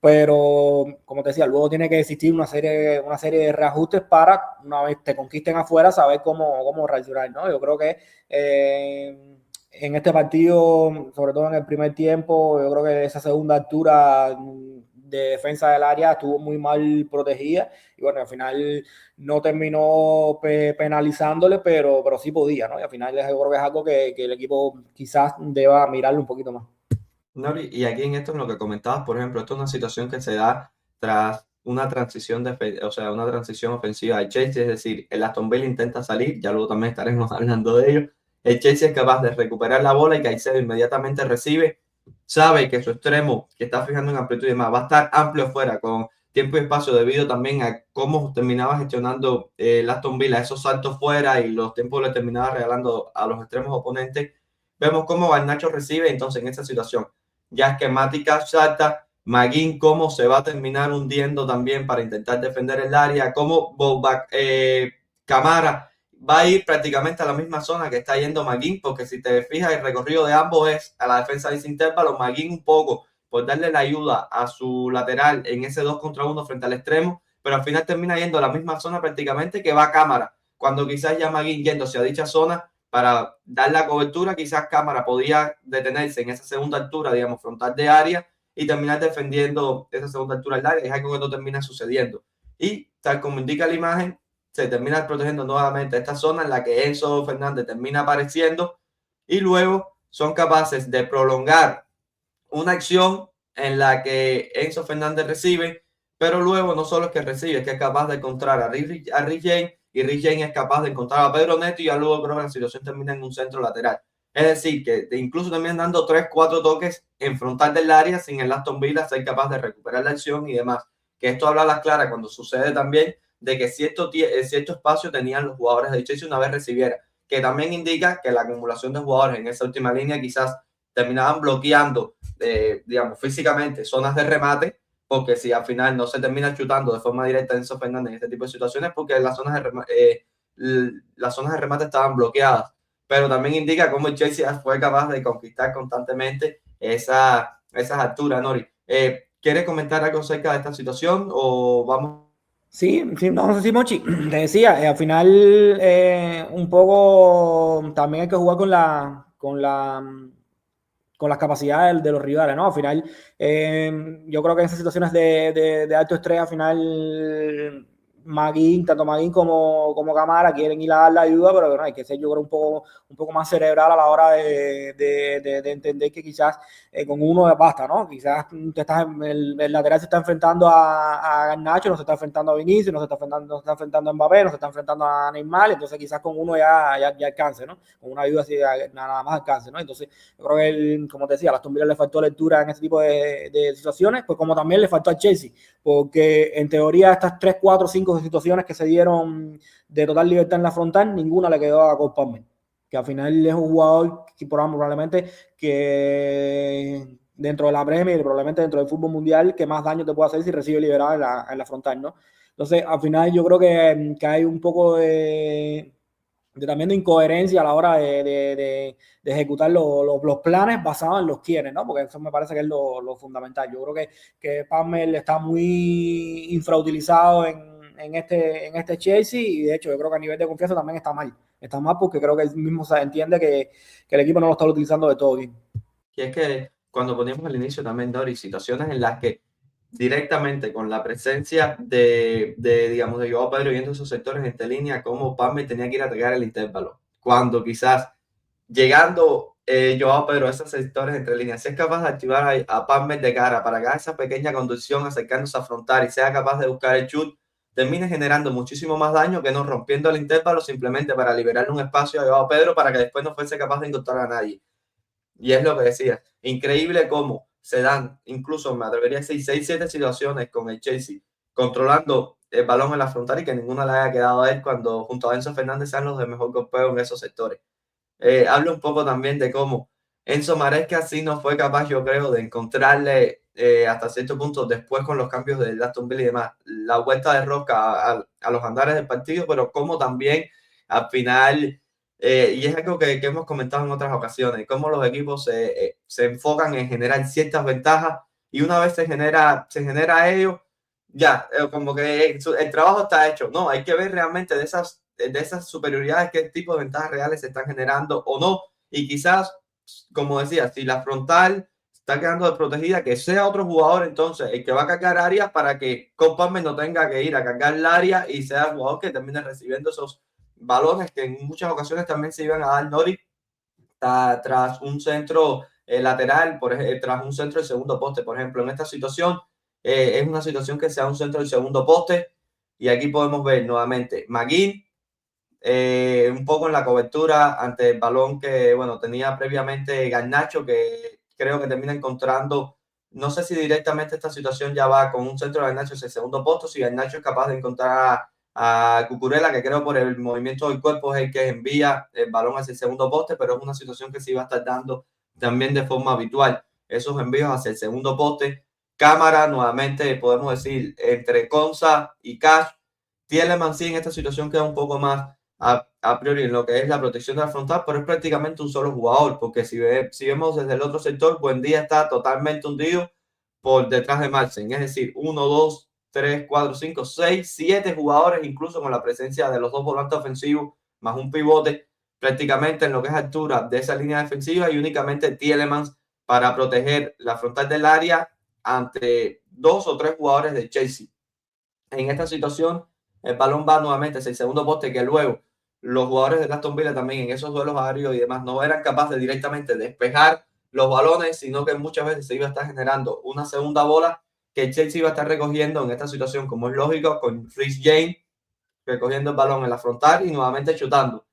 pero como te decía, luego tiene que existir una serie de reajustes para, una vez te conquisten afuera, saber cómo reaccionar, ¿no? Yo creo que en este partido, sobre todo en el primer tiempo, yo creo que esa segunda altura de defensa del área estuvo muy mal protegida y bueno, al final no terminó penalizándole, pero sí podía, ¿no? Y al final yo creo que es algo que el equipo quizás deba mirarlo un poquito más. Nori, y aquí en esto, en lo que comentabas, por ejemplo, esto es una situación que se da tras una transición, o sea, una transición ofensiva de Chelsea, es decir, el Aston Villa intenta salir, ya luego también estaremos hablando de ello. El Chelsea es capaz de recuperar la bola y Caicedo inmediatamente recibe, sabe que su extremo, que está fijando en amplitud y demás, va a estar amplio fuera con tiempo y espacio debido también a cómo terminaba gestionando el Aston Villa esos saltos fuera y los tiempos le terminaba regalando a los extremos oponentes. Vemos cómo Garnacho recibe entonces en esa situación ya esquemática salta, Maguín cómo se va a terminar hundiendo también para intentar defender el área, cómo Camara va a ir prácticamente a la misma zona que está yendo Maguín, porque si te fijas el recorrido de ambos es a la defensa de ese intervalo, Maguín un poco por darle la ayuda a su lateral en ese 2 contra 1 frente al extremo, pero al final termina yendo a la misma zona prácticamente que va Cámara, cuando quizás ya Maguín yéndose a dicha zona para dar la cobertura, quizás Cámara podía detenerse en esa segunda altura, digamos, frontal de área y terminar defendiendo esa segunda altura del área. Es algo que no termina sucediendo. Y tal como indica la imagen, se termina protegiendo nuevamente esta zona en la que Enzo Fernández termina apareciendo y luego son capaces de prolongar una acción en la que Enzo Fernández recibe, pero luego no solo es que recibe, es que es capaz de encontrar a Rich James y Rich James es capaz de encontrar a Pedro Neto y ya luego creo que la situación termina en un centro lateral. Es decir, que incluso terminan dando 3-4 toques en frontal del área sin el Aston Villa ser capaz de recuperar la acción y demás. Que esto habla a las claras cuando sucede también de que cierto espacio tenían los jugadores de Chelsea una vez recibiera, que también indica que la acumulación de jugadores en esa última línea quizás terminaban bloqueando, digamos, físicamente zonas de remate, porque si al final no se termina chutando de forma directa en Enzo Fernández en este tipo de situaciones, porque las zonas de remate estaban bloqueadas. Pero también indica cómo el Chelsea fue capaz de conquistar constantemente esas alturas, Nori. ¿Quieres comentar algo acerca de esta situación o vamos? Sí, no sé si Mochi, te decía, al final un poco también hay que jugar con las capacidades de los rivales, ¿no? Al final, yo creo que en esas situaciones de alto estrés, al final Tanto Maguín como Camara quieren ir a dar la ayuda, pero bueno, hay que ser yo creo un poco más cerebral a la hora de entender que quizás con uno basta, ¿no? Quizás el lateral se está enfrentando a Garnacho, no se está enfrentando a Vinicius, no se está enfrentando a Mbappé, no se está enfrentando a Neymar, entonces quizás con uno ya alcance, ¿no? Con una ayuda así nada más alcance, ¿no? Entonces yo creo que, como te decía, a Aston Villa le faltó lectura en ese tipo de situaciones, pues como también le faltó al Chelsea, porque en teoría estas 3, 4, 5 situaciones que se dieron de total libertad en la frontal, ninguna le quedó a Cole Palmer, que al final es un jugador que probablemente que dentro de la Premier, probablemente dentro del fútbol mundial, que más daño te puede hacer si recibe liberado en la frontal, ¿no? Entonces, al final yo creo que hay un poco también de incoherencia a la hora de ejecutar los planes basados en los quienes, ¿no? Porque eso me parece que es lo fundamental. Yo creo que Palmer está muy infrautilizado en este Chelsea y de hecho yo creo que a nivel de confianza también está mal. Está mal porque creo que él mismo se entiende que el equipo no lo está utilizando de todo bien. Y es que cuando poníamos al inicio también, Dori, situaciones en las que directamente con la presencia digamos, de Joao Pedro viendo esos sectores entre línea, como Palmer tenía que ir a atacar el intervalo. Cuando quizás llegando Joao Pedro a esos sectores entre líneas, si es capaz de activar a Palmer de cara para que haga esa pequeña conducción acercándose a afrontar y sea capaz de buscar el chut, termine generando muchísimo más daño que no rompiendo el intervalo simplemente para liberarle un espacio a Joao Pedro para que después no fuese capaz de encontrar a nadie. Y es lo que decía, increíble cómo se dan, incluso me atrevería a decir, 6, 7 situaciones con el Chelsea, controlando el balón en la frontal y que ninguna le haya quedado a él cuando junto a Enzo Fernández sean los de mejor golpeo en esos sectores. Habla un poco también de cómo Enzo Maresca sí no fue capaz, yo creo, de encontrarle hasta cierto punto después con los cambios de Aston Villa y demás, la vuelta de rosca a los andares del partido, pero como también al final, y es algo que hemos comentado en otras ocasiones, cómo los equipos se enfocan en generar ciertas ventajas y una vez se genera ello, ya, como que el trabajo está hecho. No, hay que ver realmente de esas superioridades, qué tipo de ventajas reales se están generando o no. Y quizás, como decía, si la frontal está quedando desprotegida, que sea otro jugador entonces el que va a cargar áreas para que Cole no tenga que ir a cargar el área y sea el jugador que termine recibiendo esos balones que en muchas ocasiones también se iban a dar Nori tras un centro lateral, tras un centro del segundo poste. Por ejemplo, en esta situación es una situación que sea un centro del segundo poste y aquí podemos ver nuevamente McGinn un poco en la cobertura ante el balón que, bueno, tenía previamente Garnacho, que creo que termina encontrando, no sé si directamente esta situación ya va con un centro de Garnacho en el segundo posto, si Garnacho es capaz de encontrar a Cucurella, que creo por el movimiento del cuerpo es el que envía el balón hacia el segundo poste, pero es una situación que se iba a estar dando también de forma habitual, esos envíos hacia el segundo poste. Cámara, nuevamente podemos decir, entre Konsa y Cash. Tielemans sí en esta situación queda un poco más a priori en lo que es la protección de la frontal, pero es prácticamente un solo jugador, porque si vemos desde el otro sector, Buendía está totalmente hundido por detrás de Marcen, es decir, 1, 2, 3, 4, 5, 6, 7 jugadores, incluso con la presencia de los dos volantes ofensivos, más un pivote, prácticamente en lo que es altura de esa línea defensiva y únicamente Tielemans para proteger la frontal del área ante 2 o 3 jugadores de Chelsea. En esta situación, el balón va nuevamente hacia el segundo poste, que luego los jugadores de Aston Villa también en esos duelos aéreos y demás no eran capaces de directamente despejar los balones, sino que muchas veces se iba a estar generando una segunda bola que el Chelsea iba a estar recogiendo en esta situación, como es lógico, con Reece James recogiendo el balón en la frontal y nuevamente chutando.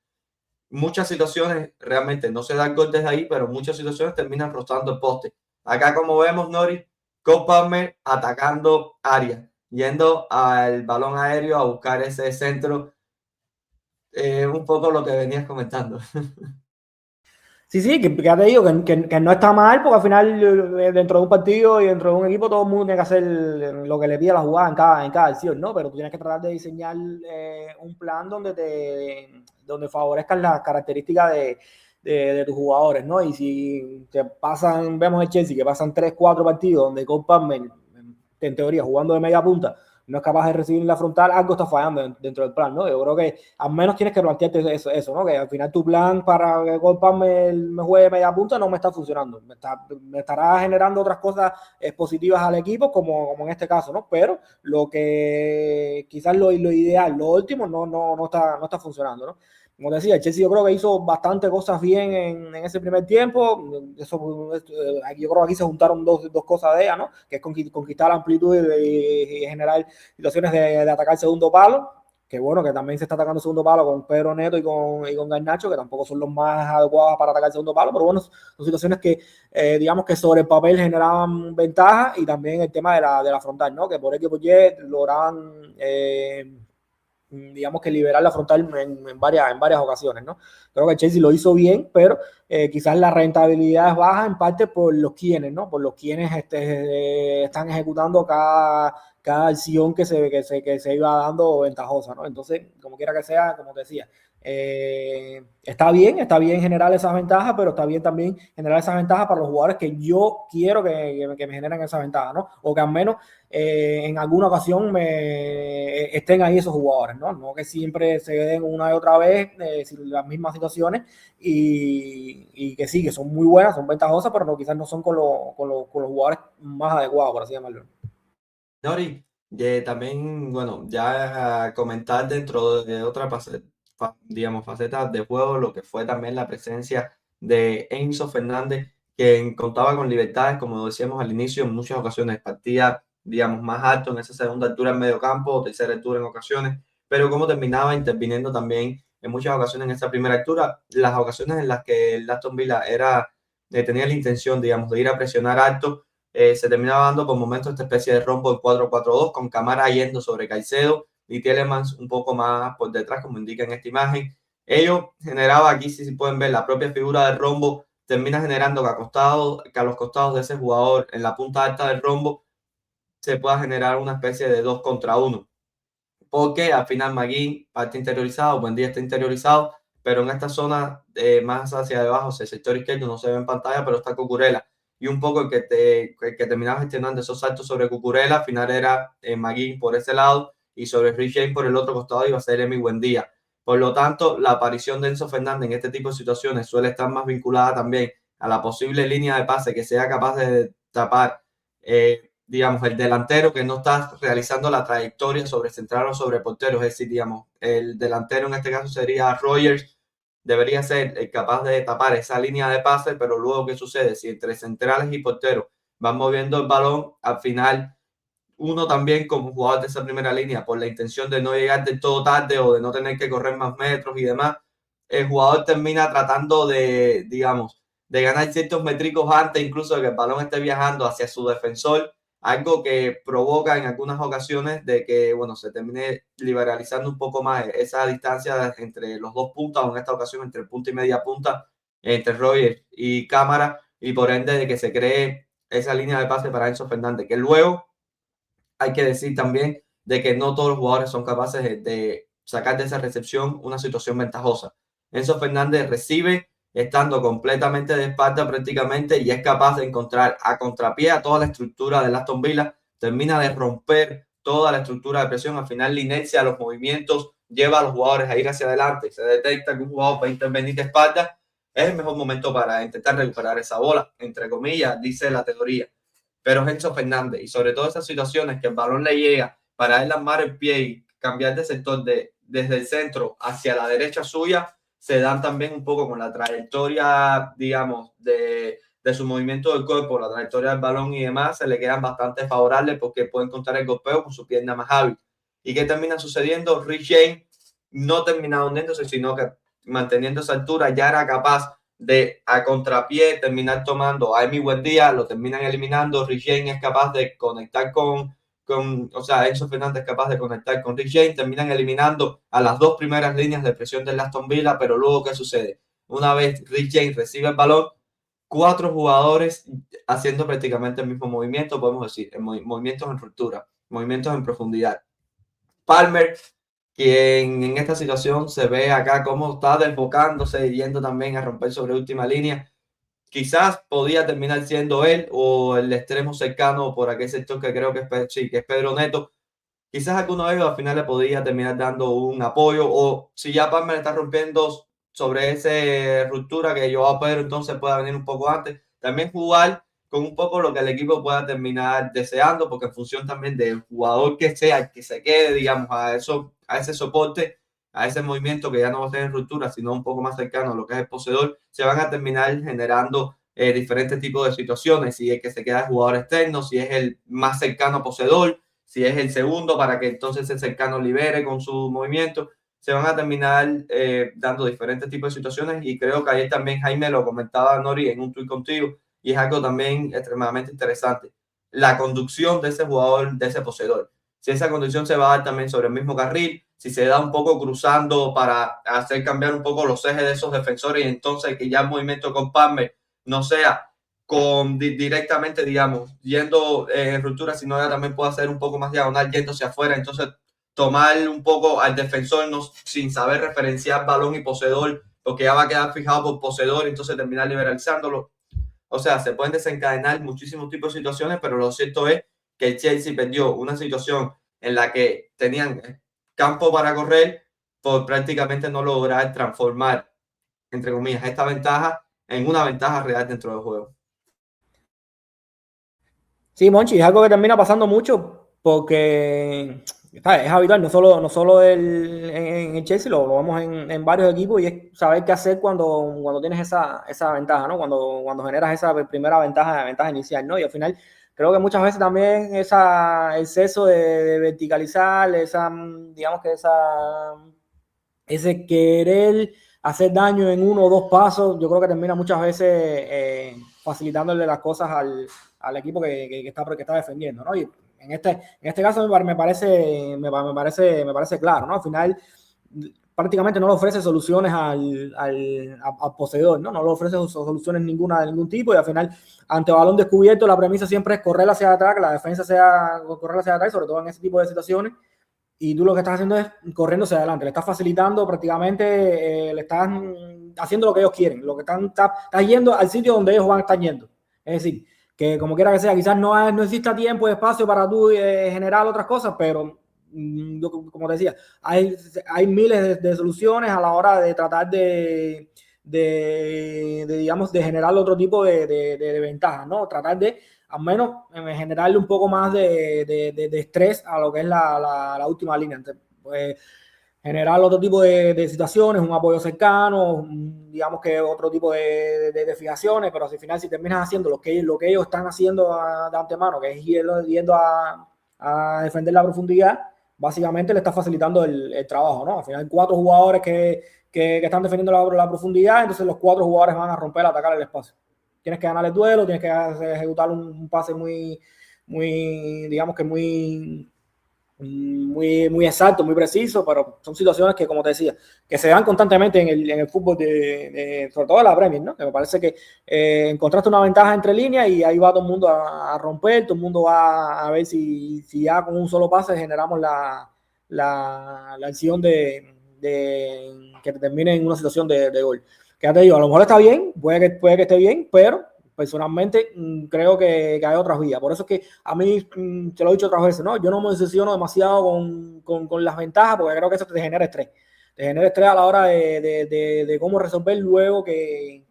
Muchas situaciones realmente no se dan gol desde ahí, pero muchas situaciones terminan rozando el poste. Acá, como vemos, Nori, Cole Palmer atacando área, yendo al balón aéreo a buscar ese centro. Un poco lo que venías comentando. Sí, que ya te digo que no está mal, porque al final dentro de un partido y dentro de un equipo todo el mundo tiene que hacer lo que le pide la jugada en cada acción, ¿no? Pero tú tienes que tratar de diseñar un plan donde favorezcan las características de tus jugadores, ¿no? Y si te pasan, vemos el Chelsea, que pasan 3, 4 partidos donde Cole Palmer, en teoría, jugando de media punta, no es capaz de recibir en la frontal, algo está fallando dentro del plan, ¿no? Yo creo que al menos tienes que plantearte eso, ¿no? Que al final tu plan para que Goldpan me juegue media punta no me está funcionando. Me estará generando otras cosas positivas al equipo, como en este caso, ¿no? Pero lo que quizás lo ideal, lo último, no está funcionando, ¿no? Como te decía, el Chelsea yo creo que hizo bastante cosas bien en ese primer tiempo. Yo creo que aquí se juntaron dos cosas de ella, ¿no? Que es conquistar la amplitud y generar situaciones de atacar el segundo palo. Que bueno, que también se está atacando el segundo palo con Pedro Neto y con Garnacho, que tampoco son los más adecuados para atacar el segundo palo, pero bueno, son situaciones que digamos que sobre el papel generaban ventaja, y también el tema de la frontal, ¿no? Que por X por Y lograban digamos que liberar la frontal en varias ocasiones, ¿no? Creo que Chelsea lo hizo bien, pero quizás la rentabilidad es baja en parte por los quienes, ¿no? Por los quienes están ejecutando cada acción que se iba dando ventajosa, ¿no? Entonces, como quiera que sea, como te decía, está bien generar esas ventajas, pero está bien también generar esas ventajas para los jugadores que yo quiero que me generen esas ventajas, ¿no? O que al menos en alguna ocasión estén ahí esos jugadores, ¿no? No que siempre se den una y otra vez las mismas situaciones y que sí, que son muy buenas, son ventajosas, pero no, quizás no son con los jugadores más adecuados, por así llamarlo. Nori, también, bueno, ya comentar dentro de otra digamos, faceta de juego, lo que fue también la presencia de Enzo Fernández, que contaba con libertades, como decíamos al inicio, en muchas ocasiones partía, digamos, más alto en esa segunda altura en medio campo, o tercera altura en ocasiones, pero como terminaba interviniendo también en muchas ocasiones en esa primera altura, las ocasiones en las que el Aston Villa tenía la intención, digamos, de ir a presionar alto, se terminaba dando por momentos esta especie de rombo en 4-4-2 con Camara yendo sobre Caicedo y Tielemans un poco más por detrás, como indica en esta imagen. Ello generaba aquí, si pueden ver, la propia figura del rombo termina generando que a los costados de ese jugador en la punta alta del rombo se pueda generar una especie de 2 contra 1. Porque al final McGinn parte interiorizado, buen día está interiorizado, pero en esta zona más hacia abajo, el sector izquierdo no se ve en pantalla, pero está Cucurella. Y un poco el que terminaba gestionando esos saltos sobre Cucurella, al final era McGinn por ese lado y sobre Rich James por el otro costado iba a ser Emi Buendía. Por lo tanto, la aparición de Enzo Fernández en este tipo de situaciones suele estar más vinculada también a la posible línea de pase que sea capaz de tapar digamos, el delantero que no está realizando la trayectoria sobre central o sobre portero, es decir, digamos, el delantero en este caso sería Rogers, debería ser el capaz de tapar esa línea de pase, pero luego, ¿qué sucede? Si entre centrales y porteros van moviendo el balón, al final uno también como jugador de esa primera línea, por la intención de no llegar del todo tarde o de no tener que correr más metros y demás, el jugador termina tratando de, digamos, de ganar ciertos métricos antes incluso de que el balón esté viajando hacia su defensor, algo que provoca en algunas ocasiones de que, bueno, se termine liberalizando un poco más esa distancia entre los dos puntas, o en esta ocasión entre punta y media punta, entre Roger y Cámara, y por ende de que se cree esa línea de pase para Enzo Fernández, que luego hay que decir también de que no todos los jugadores son capaces de sacar de esa recepción una situación ventajosa. Enzo Fernández recibe estando completamente de espalda prácticamente y es capaz de encontrar a contrapié a toda la estructura del Aston Villa, termina de romper toda la estructura de presión, al final la inercia, los movimientos lleva a los jugadores a ir hacia adelante, se detecta que un jugador va a intervenir de espalda, es el mejor momento para intentar recuperar esa bola, entre comillas, dice la teoría. Pero Enzo Fernández, y sobre todo esas situaciones que el balón le llega para él armar el pie y cambiar de sector desde el centro hacia la derecha suya, se dan también un poco con la trayectoria, digamos, de su movimiento del cuerpo, la trayectoria del balón y demás, se le quedan bastante favorables porque pueden contar el golpeo con su pierna más hábil. ¿Y qué termina sucediendo? Rich James no termina hundiéndose, sino que manteniendo esa altura ya era capaz de a contrapié terminar tomando a Emi Buendía, lo terminan eliminando. Rich James es capaz de conectar o sea, Enzo Fernández es capaz de conectar con Rich James, terminan eliminando a las dos primeras líneas de presión del Aston Villa, pero luego, ¿qué sucede? Una vez Rich James recibe el balón, 4 jugadores haciendo prácticamente el mismo movimiento, podemos decir, movimientos en ruptura, movimientos en profundidad. Palmer, quien en esta situación se ve acá como está desbocándose y yendo también a romper sobre última línea. Quizás podía terminar siendo él o el extremo cercano por aquel sector que creo que es, sí, que es Pedro Neto, quizás alguno de ellos al final le podría terminar dando un apoyo, o si ya Palmer está rompiendo sobre esa ruptura, que Joao Pedro entonces pueda venir un poco antes, también jugar con un poco lo que el equipo pueda terminar deseando, porque en función también del jugador que sea, que se quede, digamos, a ese soporte, a ese movimiento que ya no va a tener ruptura, sino un poco más cercano a lo que es el poseedor, se van a terminar generando diferentes tipos de situaciones, si es que se queda el jugador externo, si es el más cercano poseedor, si es el segundo, para que entonces el cercano libere con su movimiento. Se van a terminar dando diferentes tipos de situaciones, y creo que ayer también Jaime lo comentaba, Nori, en un tuit contigo, y es algo también extremadamente interesante. La conducción de ese jugador, de ese poseedor. Si esa conducción se va a dar también sobre el mismo carril, si se da un poco cruzando para hacer cambiar un poco los ejes de esos defensores, y entonces que ya el movimiento con Palmer no sea directamente, digamos, yendo en ruptura, sino ya también puede hacer un poco más diagonal, yendo hacia afuera, entonces tomar un poco al defensor no, sin saber referenciar balón y poseedor, porque ya va a quedar fijado por poseedor, entonces terminar liberalizándolo. O sea, se pueden desencadenar muchísimos tipos de situaciones, pero lo cierto es que el Chelsea perdió una situación en la que tenían campo para correr por prácticamente no lograr transformar, entre comillas, esta ventaja en una ventaja real dentro del juego. Sí, Monchi, es algo que termina pasando mucho porque ¿sabes? Es habitual, no solo en el Chelsea, lo vemos en varios equipos, y es saber qué hacer cuando tienes esa ventaja, ¿no? Cuando generas esa primera ventaja inicial, ¿no? Y al final creo que muchas veces también ese exceso de verticalizar, digamos que ese querer hacer daño en uno o dos pasos, yo creo que termina muchas veces facilitándole las cosas al equipo que está defendiendo, ¿no? Y en este caso me parece claro, ¿no? Al final prácticamente no le ofrece soluciones al poseedor, ¿no? No le ofrece soluciones ninguna de ningún tipo, y al final, ante balón descubierto, la premisa siempre es correr hacia atrás, que la defensa sea correr hacia atrás, sobre todo en ese tipo de situaciones, y tú lo que estás haciendo es corriendo hacia adelante, le estás facilitando prácticamente, le estás haciendo lo que ellos quieren, lo que estás yendo al sitio donde ellos van a estar yendo. Es decir, que como quiera que sea, quizás no exista tiempo y espacio para tú generar otras cosas, pero yo, como te decía, hay miles de soluciones a la hora de tratar digamos, de generar otro tipo de ventajas, ¿no? Tratar de al menos generarle un poco más de estrés a lo que es la última línea. Entonces, pues, generar otro tipo de situaciones, un apoyo cercano, digamos que otro tipo de fijaciones, pero al final si terminas haciendo lo que ellos están haciendo de antemano, que es yendo a defender la profundidad, básicamente le está facilitando el trabajo, ¿no? Al final 4 jugadores que están defendiendo la profundidad, entonces los 4 jugadores van a romper, a atacar el espacio. Tienes que ganar el duelo, tienes que ejecutar un pase digamos que muy exacto, muy preciso, pero son situaciones que, como te decía, que se dan constantemente en el fútbol, sobre todo en la Premier, ¿no? Que me parece que encontraste una ventaja entre líneas y ahí va todo el mundo a romper, todo el mundo va a ver si ya con un solo pase generamos la acción que termine en una situación de gol. Que ya te digo, a lo mejor está bien, puede que esté bien, pero personalmente creo que hay otras vías. Por eso es que a mí, te lo he dicho otras veces, ¿no? Yo no me obsesiono demasiado con las ventajas, porque creo que eso te genera estrés. Te genera estrés a la hora de cómo resolver luego que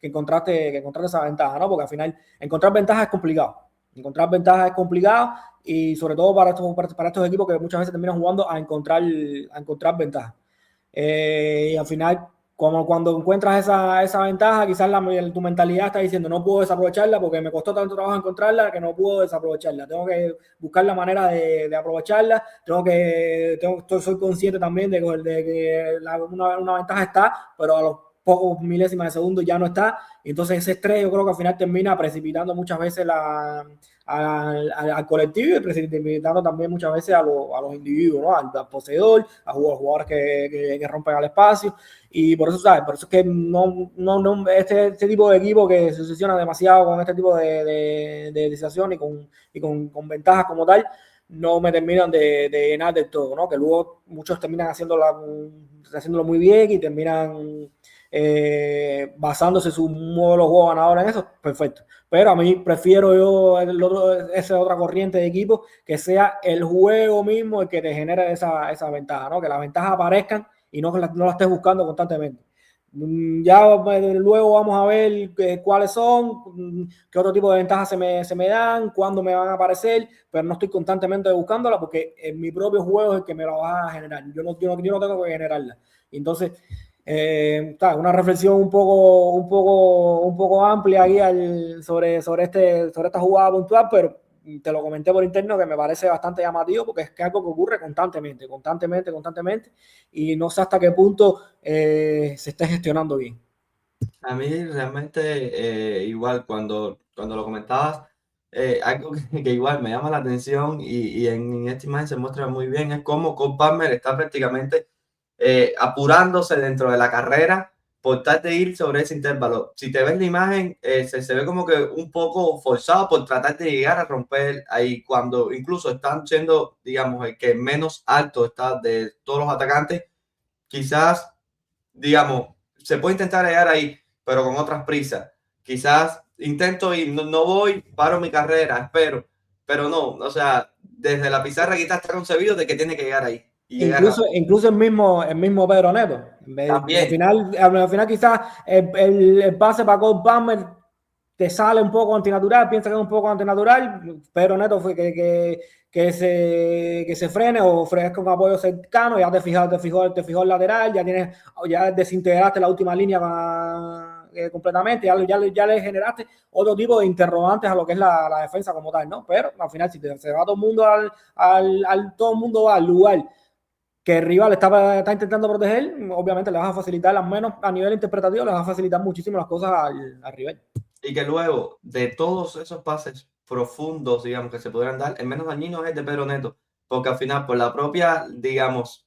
encontraste esa ventaja, ¿no? Porque al final encontrar ventajas es complicado. Encontrar ventajas es complicado, y sobre todo para estos equipos que muchas veces terminan jugando a encontrar ventajas. Y al final, como cuando encuentras esa ventaja, quizás tu mentalidad está diciendo no puedo desaprovecharla porque me costó tanto trabajo encontrarla que no puedo desaprovecharla. Tengo que buscar la manera de aprovecharla. Soy consciente también de que una ventaja está, pero a los pocos milésimas de segundo ya no está. Entonces ese estrés yo creo que al final termina precipitando muchas veces al colectivo, y precipitando también muchas veces a los individuos, ¿no? Al poseedor, a jugadores que rompen al espacio. Y por eso, ¿sabes? Por eso es que este tipo de equipo que se obsesiona demasiado con este tipo de situación y con ventajas como tal, no me terminan de llenar del todo, ¿no? Que luego muchos terminan haciéndolo muy bien y terminan basándose su modelo de juego ganador en eso, perfecto. Pero a mí prefiero yo esa otra corriente de equipo, que sea el juego mismo el que te genere esa ventaja, ¿no? Que las ventajas aparezcan y no la estés buscando constantemente. Ya luego vamos a ver cuáles son, qué otro tipo de ventajas se me dan, cuándo me van a aparecer, pero no estoy constantemente buscándola porque en mi propio juego es el que me la va a generar. Yo no tengo que generarla. Entonces, una reflexión un poco amplia aquí sobre esta jugada puntual, pero te lo comenté por interno que me parece bastante llamativo porque es que algo que ocurre constantemente y no sé hasta qué punto se esté gestionando bien. A mí realmente igual cuando lo comentabas, algo que igual me llama la atención y en esta imagen se muestra muy bien es cómo Cole Palmer está prácticamente apurándose dentro de la carrera por tratar de ir sobre ese intervalo. Si te ves la imagen, se ve como que un poco forzado por tratar de llegar a romper ahí cuando incluso están siendo, digamos, el que menos alto está de todos los atacantes. Quizás, digamos, se puede intentar llegar ahí, pero con otras prisas. Quizás intento ir, no voy, paro mi carrera, espero, pero no, o sea, desde la pizarra quizás está concebido de que tiene que llegar ahí y llegar rápido. Incluso el mismo Pedro Neto. También, Al final quizás el pase para Cole Palmer te sale un poco antinatural, piensa que es un poco antinatural, Pedro Neto fue que se frene o ofrezca un apoyo cercano, ya te fijó el lateral, ya desintegraste la última línea completamente, ya le generaste otro tipo de interrogantes a lo que es la defensa como tal, ¿no? Pero al final, si se va todo el mundo todo el mundo va al lugar que el rival está intentando proteger, obviamente le vas a facilitar, al menos a nivel interpretativo, le vas a facilitar muchísimo las cosas al rival. y que luego de todos esos pases profundos, digamos, que se podrían dar, el menos dañino es el de Pedro Neto, porque al final, por la propia, digamos,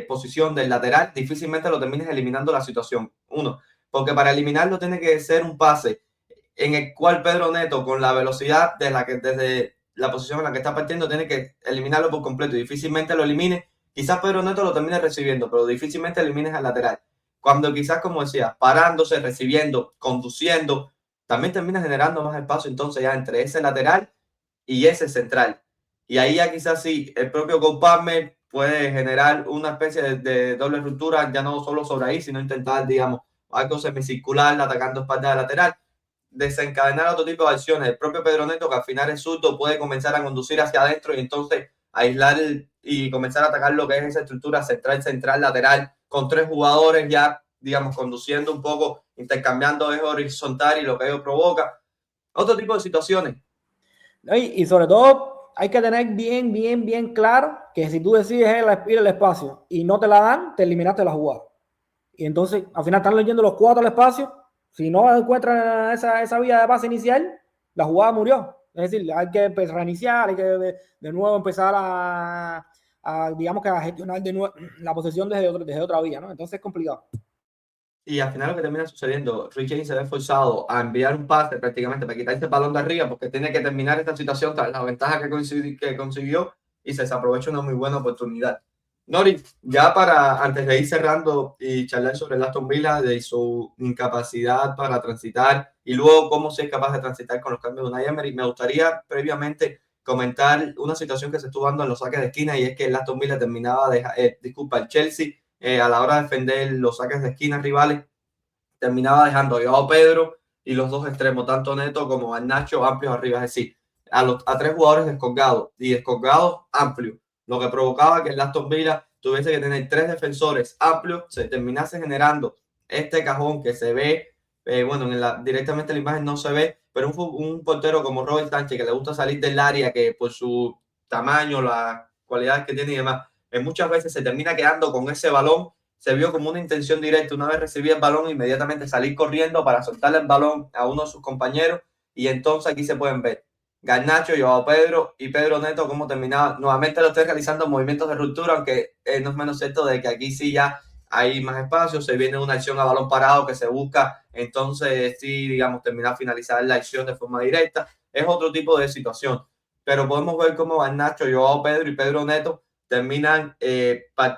posición del lateral, difícilmente lo termines eliminando la situación. Uno, porque para eliminarlo tiene que ser un pase en el cual Pedro Neto, con la velocidad desde la posición en la que está partiendo, tiene que eliminarlo por completo y difícilmente lo elimine. Quizás Pedro Neto lo termine recibiendo, pero difícilmente elimines al lateral. Cuando quizás, como decía, parándose, recibiendo, conduciendo, también termina generando más espacio entonces ya entre ese lateral y ese central. Y ahí ya quizás sí, el propio Cole Palmer puede generar una especie de doble ruptura, ya no solo sobre ahí, sino intentar, digamos, algo semicircular, atacando espalda de lateral, desencadenar otro tipo de acciones. El propio Pedro Neto, que al final es zurdo, puede comenzar a conducir hacia adentro y entonces aislar y comenzar a atacar lo que es esa estructura central, lateral, con tres jugadores ya, digamos, conduciendo un poco, intercambiando eje horizontal y lo que ello provoca. Otro tipo de situaciones. Y sobre todo, hay que tener bien claro que si tú decides ir al espacio y no te la dan, te eliminaste la jugada. Y entonces, al final están leyendo los cuatro al espacio. Si no encuentran esa vía de pase inicial, la jugada murió. Es decir, hay que reiniciar, hay que de nuevo empezar digamos que a gestionar de nuevo la posesión desde otra vía, ¿no? Entonces es complicado. Y al final lo que termina sucediendo, Richie se ve forzado a enviar un pase prácticamente para quitar este balón de arriba porque tiene que terminar esta situación tras la ventaja que consiguió y se desaprovecha una muy buena oportunidad. Nori, ya para antes de ir cerrando y charlar sobre el Aston Villa, de su incapacidad para transitar y luego cómo se es capaz de transitar con los cambios de Unai Emery, me gustaría previamente comentar una situación que se estuvo dando en los saques de esquina y es que el Aston Villa terminaba el Chelsea a la hora de defender los saques de esquina rivales, terminaba dejando a Joao Pedro y los dos extremos, tanto Neto como Garnacho, amplios arriba. Es decir, a tres jugadores descolgados y descolgados amplios, lo que provocaba que el Aston Villa tuviese que tener tres defensores amplios, se terminase generando este cajón que se ve, bueno, directamente en la imagen no se ve, pero un portero como Robert Sánchez que le gusta salir del área, que por su tamaño, las cualidades que tiene y demás, muchas veces se termina quedando con ese balón. Se vio como una intención directa, una vez recibía el balón, inmediatamente salir corriendo para soltarle el balón a uno de sus compañeros, y entonces aquí se pueden ver Garnacho, Joao Pedro y Pedro Neto cómo terminaba. Nuevamente lo estoy realizando movimientos de ruptura, aunque no es menos cierto de que aquí sí ya hay más espacio, se viene una acción a balón parado que se busca, entonces sí, digamos, terminar finalizar la acción de forma directa. Es otro tipo de situación, pero podemos ver cómo Garnacho, Joao Pedro y Pedro Neto terminan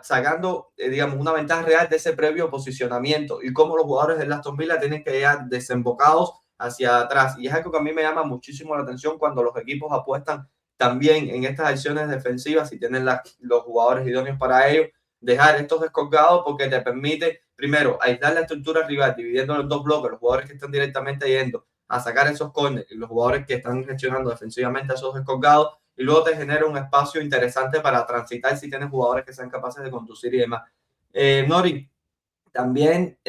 sacando, digamos, una ventaja real de ese previo posicionamiento y cómo los jugadores del Aston Villa tienen que llegar desembocados hacia atrás. Y es algo que a mí me llama muchísimo la atención cuando los equipos apuestan también en estas acciones defensivas y tienen los jugadores idóneos para ello, dejar estos descolgados porque te permite, primero, aislar la estructura rival, dividiendo en dos bloques, los jugadores que están directamente yendo a sacar esos corners y los jugadores que están gestionando defensivamente a esos descolgados, y luego te genera un espacio interesante para transitar si tienes jugadores que sean capaces de conducir y demás. Nori, también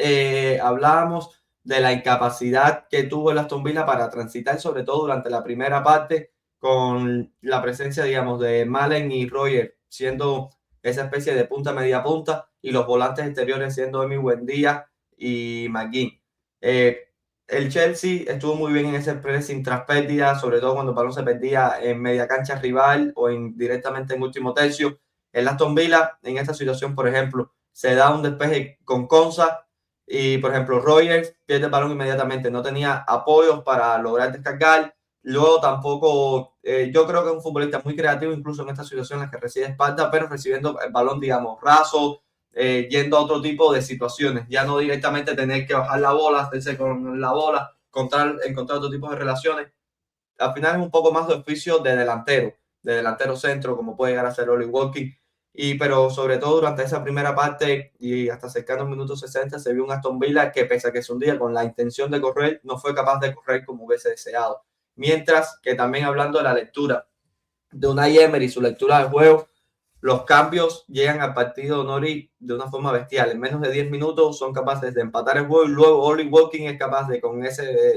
hablábamos de la incapacidad que tuvo el Aston Villa para transitar, sobre todo durante la primera parte, con la presencia, digamos, de Malen y Roger siendo esa especie de punta media punta y los volantes exteriores siendo Emi Buendía y McGinn. El Chelsea estuvo muy bien en ese pressing tras pérdida, sobre todo cuando el balón se perdía en media cancha rival o directamente en último tercio. El Aston Villa, en esta situación, por ejemplo, se da un despeje con Konsa y, por ejemplo, Rogers pierde el balón inmediatamente. No tenía apoyos para lograr descargar. Luego tampoco, yo creo que es un futbolista muy creativo, incluso en esta situación en la que recibe espalda, pero recibiendo el balón, digamos, raso, yendo a otro tipo de situaciones, ya no directamente tener que bajar la bola, hacerse con la bola, encontrar otro tipo de relaciones. Al final es un poco más de oficio de delantero centro, como puede llegar a ser Oli Walking. Pero sobre todo durante esa primera parte y hasta cercano al minuto 60 se vio un Aston Villa que, pese a que se hundía con la intención de correr, no fue capaz de correr como hubiese deseado. Mientras que también, hablando de la lectura de Unai Emery, su lectura del juego, los cambios llegan al partido, Nori, de una forma bestial. En menos de 10 minutos son capaces de empatar el juego y luego Oli Walking es capaz de,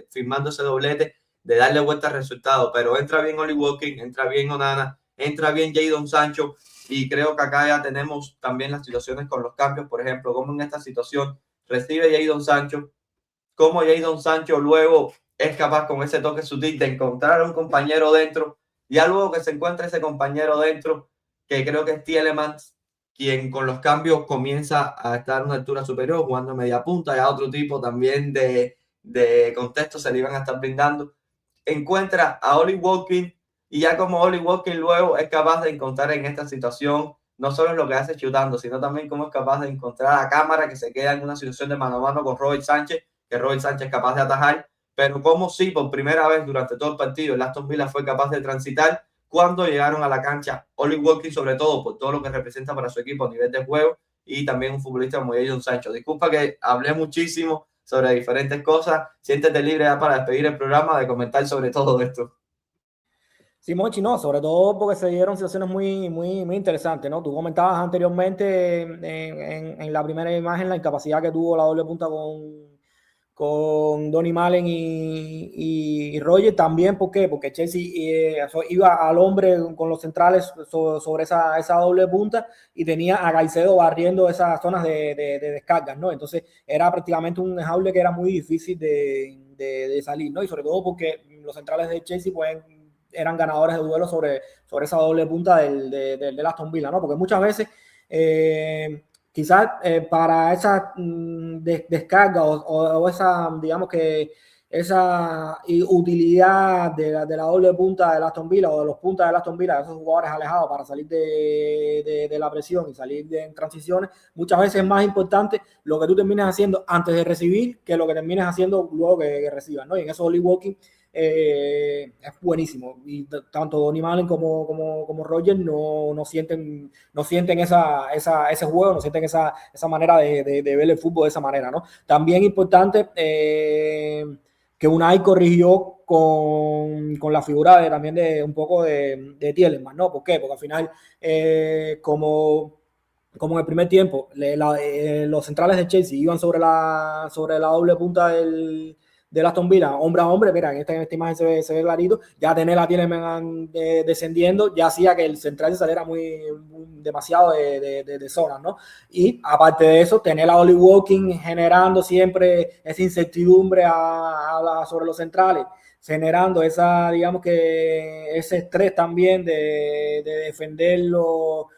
firmando ese doblete, de darle vuelta al resultado. Pero entra bien Oli Walking, entra bien Onana, entra bien Jadon Sancho, y creo que acá ya tenemos también las situaciones con los cambios. Por ejemplo, como en esta situación recibe Jadon Sancho, como Jadon Sancho luego es capaz con ese toque sutil de encontrar a un compañero dentro. Ya luego que se encuentra ese compañero dentro, que creo que es Tielemans, quien con los cambios comienza a estar a una altura superior, jugando media punta, y a otro tipo también de contexto se le iban a estar brindando. Encuentra a Oli Walking, y ya como Oli Walking luego es capaz de encontrar en esta situación no solo lo que hace chutando, sino también cómo es capaz de encontrar a cámara que se queda en una situación de mano a mano con Robert Sánchez, que Robert Sánchez es capaz de atajar, pero como si por primera vez durante todo el partido el Aston Villa fue capaz de transitar cuando llegaron a la cancha Oli Walking, sobre todo por todo lo que representa para su equipo a nivel de juego, y también un futbolista como Jadon Sancho. Disculpa que hablé muchísimo sobre diferentes cosas, siéntete libre ya para despedir el programa de comentar sobre todo esto. Sí, Mochi, no, sobre todo porque se dieron situaciones muy interesantes, ¿no? Tú comentabas anteriormente en la primera imagen la incapacidad que tuvo la doble punta con Donny Malen y Roger también. ¿Por qué? Porque Chelsea iba al hombre con los centrales sobre esa doble punta y tenía a Caicedo barriendo esas zonas de descargas, ¿no? Entonces era prácticamente un jaule que era muy difícil de salir, ¿no? Y sobre todo porque los centrales de Chelsea eran ganadores de duelo sobre esa doble punta del Aston Villa, ¿no? Porque muchas veces quizás para esa descarga o esa, digamos que esa utilidad de la doble punta del Aston Villa o de los puntas del Aston Villa, de esos jugadores alejados para salir de la presión y salir en transiciones, muchas veces es más importante lo que tú termines haciendo antes de recibir que lo que termines haciendo luego que recibas, ¿no? Y en eso Oli Walking es buenísimo, y tanto Donny Malen como Roger no sienten ese juego, no sienten esa manera de ver el fútbol de esa manera, ¿no? También importante que Unai corrigió con la figura también de un poco de Tielemans, ¿no? ¿Por qué? Porque al final como en el primer tiempo los centrales de Chelsea iban sobre la doble punta del Aston Villa, hombre a hombre. Mira, en esta imagen se ve clarito, ya tener a Tielemans descendiendo, ya hacía que el central se saliera demasiado de zonas, ¿no? Y aparte de eso, tener a Oli Walking generando siempre esa incertidumbre sobre los centrales, generando digamos que ese estrés también de defenderlo,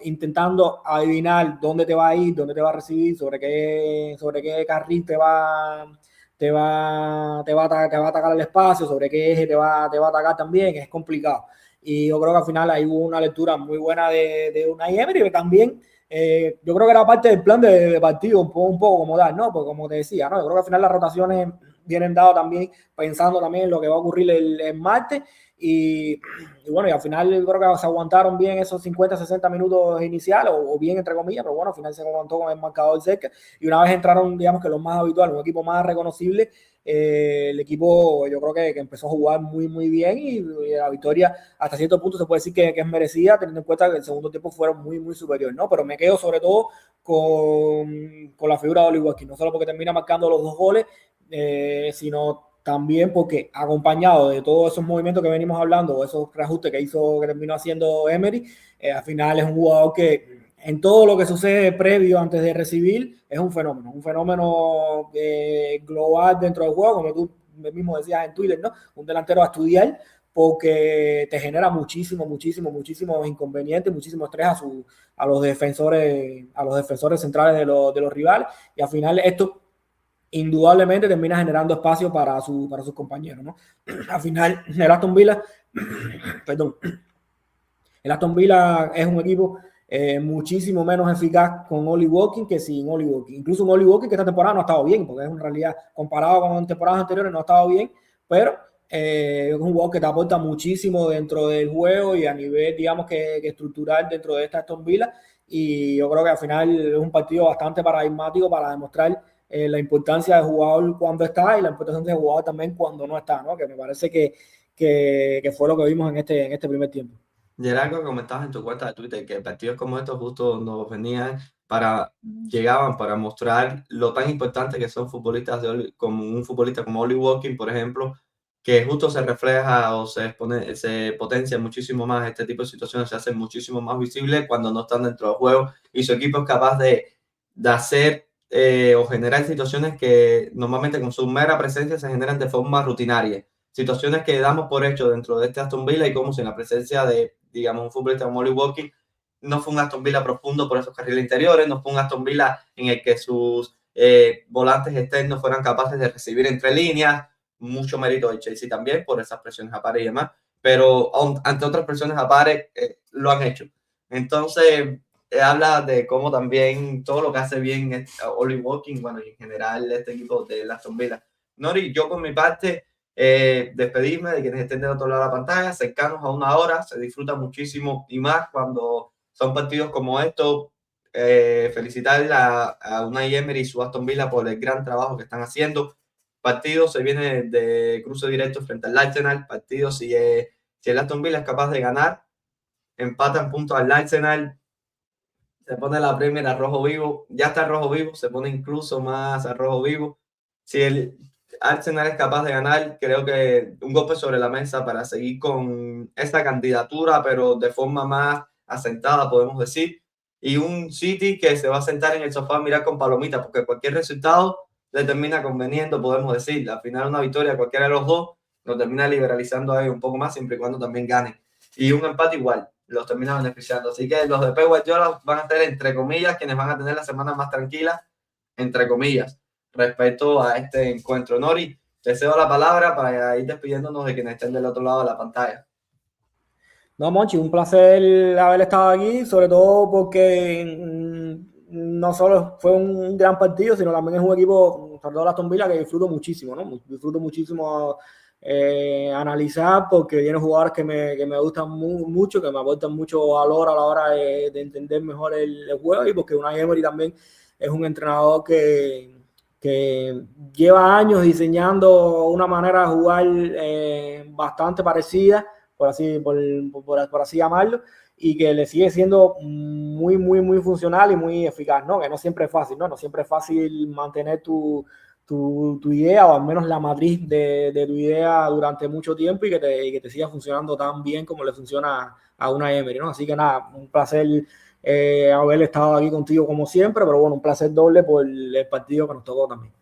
intentando adivinar dónde te va a ir, dónde te va a recibir, sobre qué carril te va a atacar el espacio, sobre qué eje te va a atacar también, es complicado. y yo creo que al final ahí hubo una lectura muy buena de Unai Emery, que también yo creo que era parte del plan de partido, un poco como tal, ¿no? Porque como te decía, ¿no? Yo creo que al final las rotaciones vienen dadas también pensando también en lo que va a ocurrir el martes y bueno, y al final yo creo que se aguantaron bien esos 50, 60 minutos iniciales, o bien entre comillas, pero bueno, al final se aguantó con el marcador cerca y una vez entraron, digamos que los más habituales, un equipo más reconocible, el equipo yo creo que empezó a jugar muy, muy bien y la victoria hasta cierto punto se puede decir que es merecida, teniendo en cuenta que el segundo tiempo fueron muy, muy superiores, ¿no? Pero me quedo sobre todo con la figura de Oli Watkins, no solo porque termina marcando los 2 goles, sino también porque acompañado de todos esos movimientos que venimos hablando, o esos reajustes que terminó haciendo Emery, al final es un jugador que en todo lo que sucede previo antes de recibir es un fenómeno global dentro del juego, como tú mismo decías en Twitter, ¿no? Un delantero a estudiar porque te genera muchísimos inconvenientes, muchísimo estrés a los defensores centrales de los rivales, y al final esto indudablemente termina generando espacio para sus compañeros, ¿no? Al final, el Aston Villa, perdón, el Aston Villa es un equipo muchísimo menos eficaz con Oli Watkins que sin Oli Watkins. Incluso un Oli Watkins que esta temporada no ha estado bien, porque es en realidad, comparado con temporadas anteriores, no ha estado bien, pero es un jugador que te aporta muchísimo dentro del juego y a nivel, digamos, que estructural dentro de esta Aston Villa. Y yo creo que al final es un partido bastante paradigmático para demostrar la importancia del jugador cuando está y la importancia del jugador también cuando no está, ¿no? Que me parece que fue lo que vimos en este primer tiempo. Gerardo, comentabas en tu cuenta de Twitter que partidos como estos justo nos venían llegaban para mostrar lo tan importante que son futbolistas como un futbolista como Oli Watkins, por ejemplo, que justo se refleja o se potencia muchísimo más este tipo de situaciones, se hacen muchísimo más visibles cuando no están dentro del juego y su equipo es capaz de hacer o generar situaciones que normalmente con su mera presencia se generan de forma rutinaria. Situaciones que damos por hecho dentro de este Aston Villa y como si en la presencia de, digamos, un futbolista como Molly Walking no fue un Aston Villa profundo por esos carriles interiores, no fue un Aston Villa en el que sus volantes externos fueran capaces de recibir entre líneas, mucho mérito de Chelsea también por esas presiones a pared y demás, pero ante otras presiones a pared lo han hecho. Entonces, habla de cómo también todo lo que hace bien Oli Watkins, bueno, y en general este equipo de Aston Villa. Nori, yo por mi parte, despedirme de quienes estén del otro lado de la pantalla, cercanos a 1 hora, se disfruta muchísimo y más cuando son partidos como estos. Felicitar a Unai Emery y su Aston Villa por el gran trabajo que están haciendo. Partido se viene de cruce directo frente al Arsenal. Partido si el Aston Villa es capaz de ganar, empata en puntos al Arsenal, se pone la Premier a rojo vivo, ya está rojo vivo, se pone incluso más a rojo vivo. Si el Arsenal es capaz de ganar, creo que un golpe sobre la mesa para seguir con esta candidatura, pero de forma más asentada, podemos decir. Y un City que se va a sentar en el sofá a mirar con palomitas, porque cualquier resultado le termina conveniendo, podemos decir. Al final, una victoria, cualquiera de los dos, lo termina liberalizando ahí un poco más, siempre y cuando también gane. Y un empate igual los termina beneficiando. Así que los de Pep Guardiola van a ser, entre comillas, quienes van a tener la semana más tranquila, entre comillas, respecto a este encuentro. Nori, te cedo la palabra para ir despidiéndonos de quienes estén del otro lado de la pantalla. No, Monchi, un placer haber estado aquí, sobre todo porque no solo fue un gran partido, sino también es un equipo, sobre todo la Aston Villa, que disfruto muchísimo, ¿no? Disfruto muchísimo analizar porque tiene jugadores que me gustan mucho, que me aportan mucho valor a la hora de entender mejor el juego y porque Unai Emery también es un entrenador que lleva años diseñando una manera de jugar bastante parecida por así llamarlo, y que le sigue siendo muy funcional y muy eficaz, ¿no? Que no siempre es fácil, ¿no? No siempre es fácil mantener tu idea, o al menos la matriz de tu idea durante mucho tiempo y que te siga funcionando tan bien como le funciona a una Emery, ¿no? Así que nada, un placer haber estado aquí contigo como siempre, pero bueno, un placer doble por el partido que nos tocó también.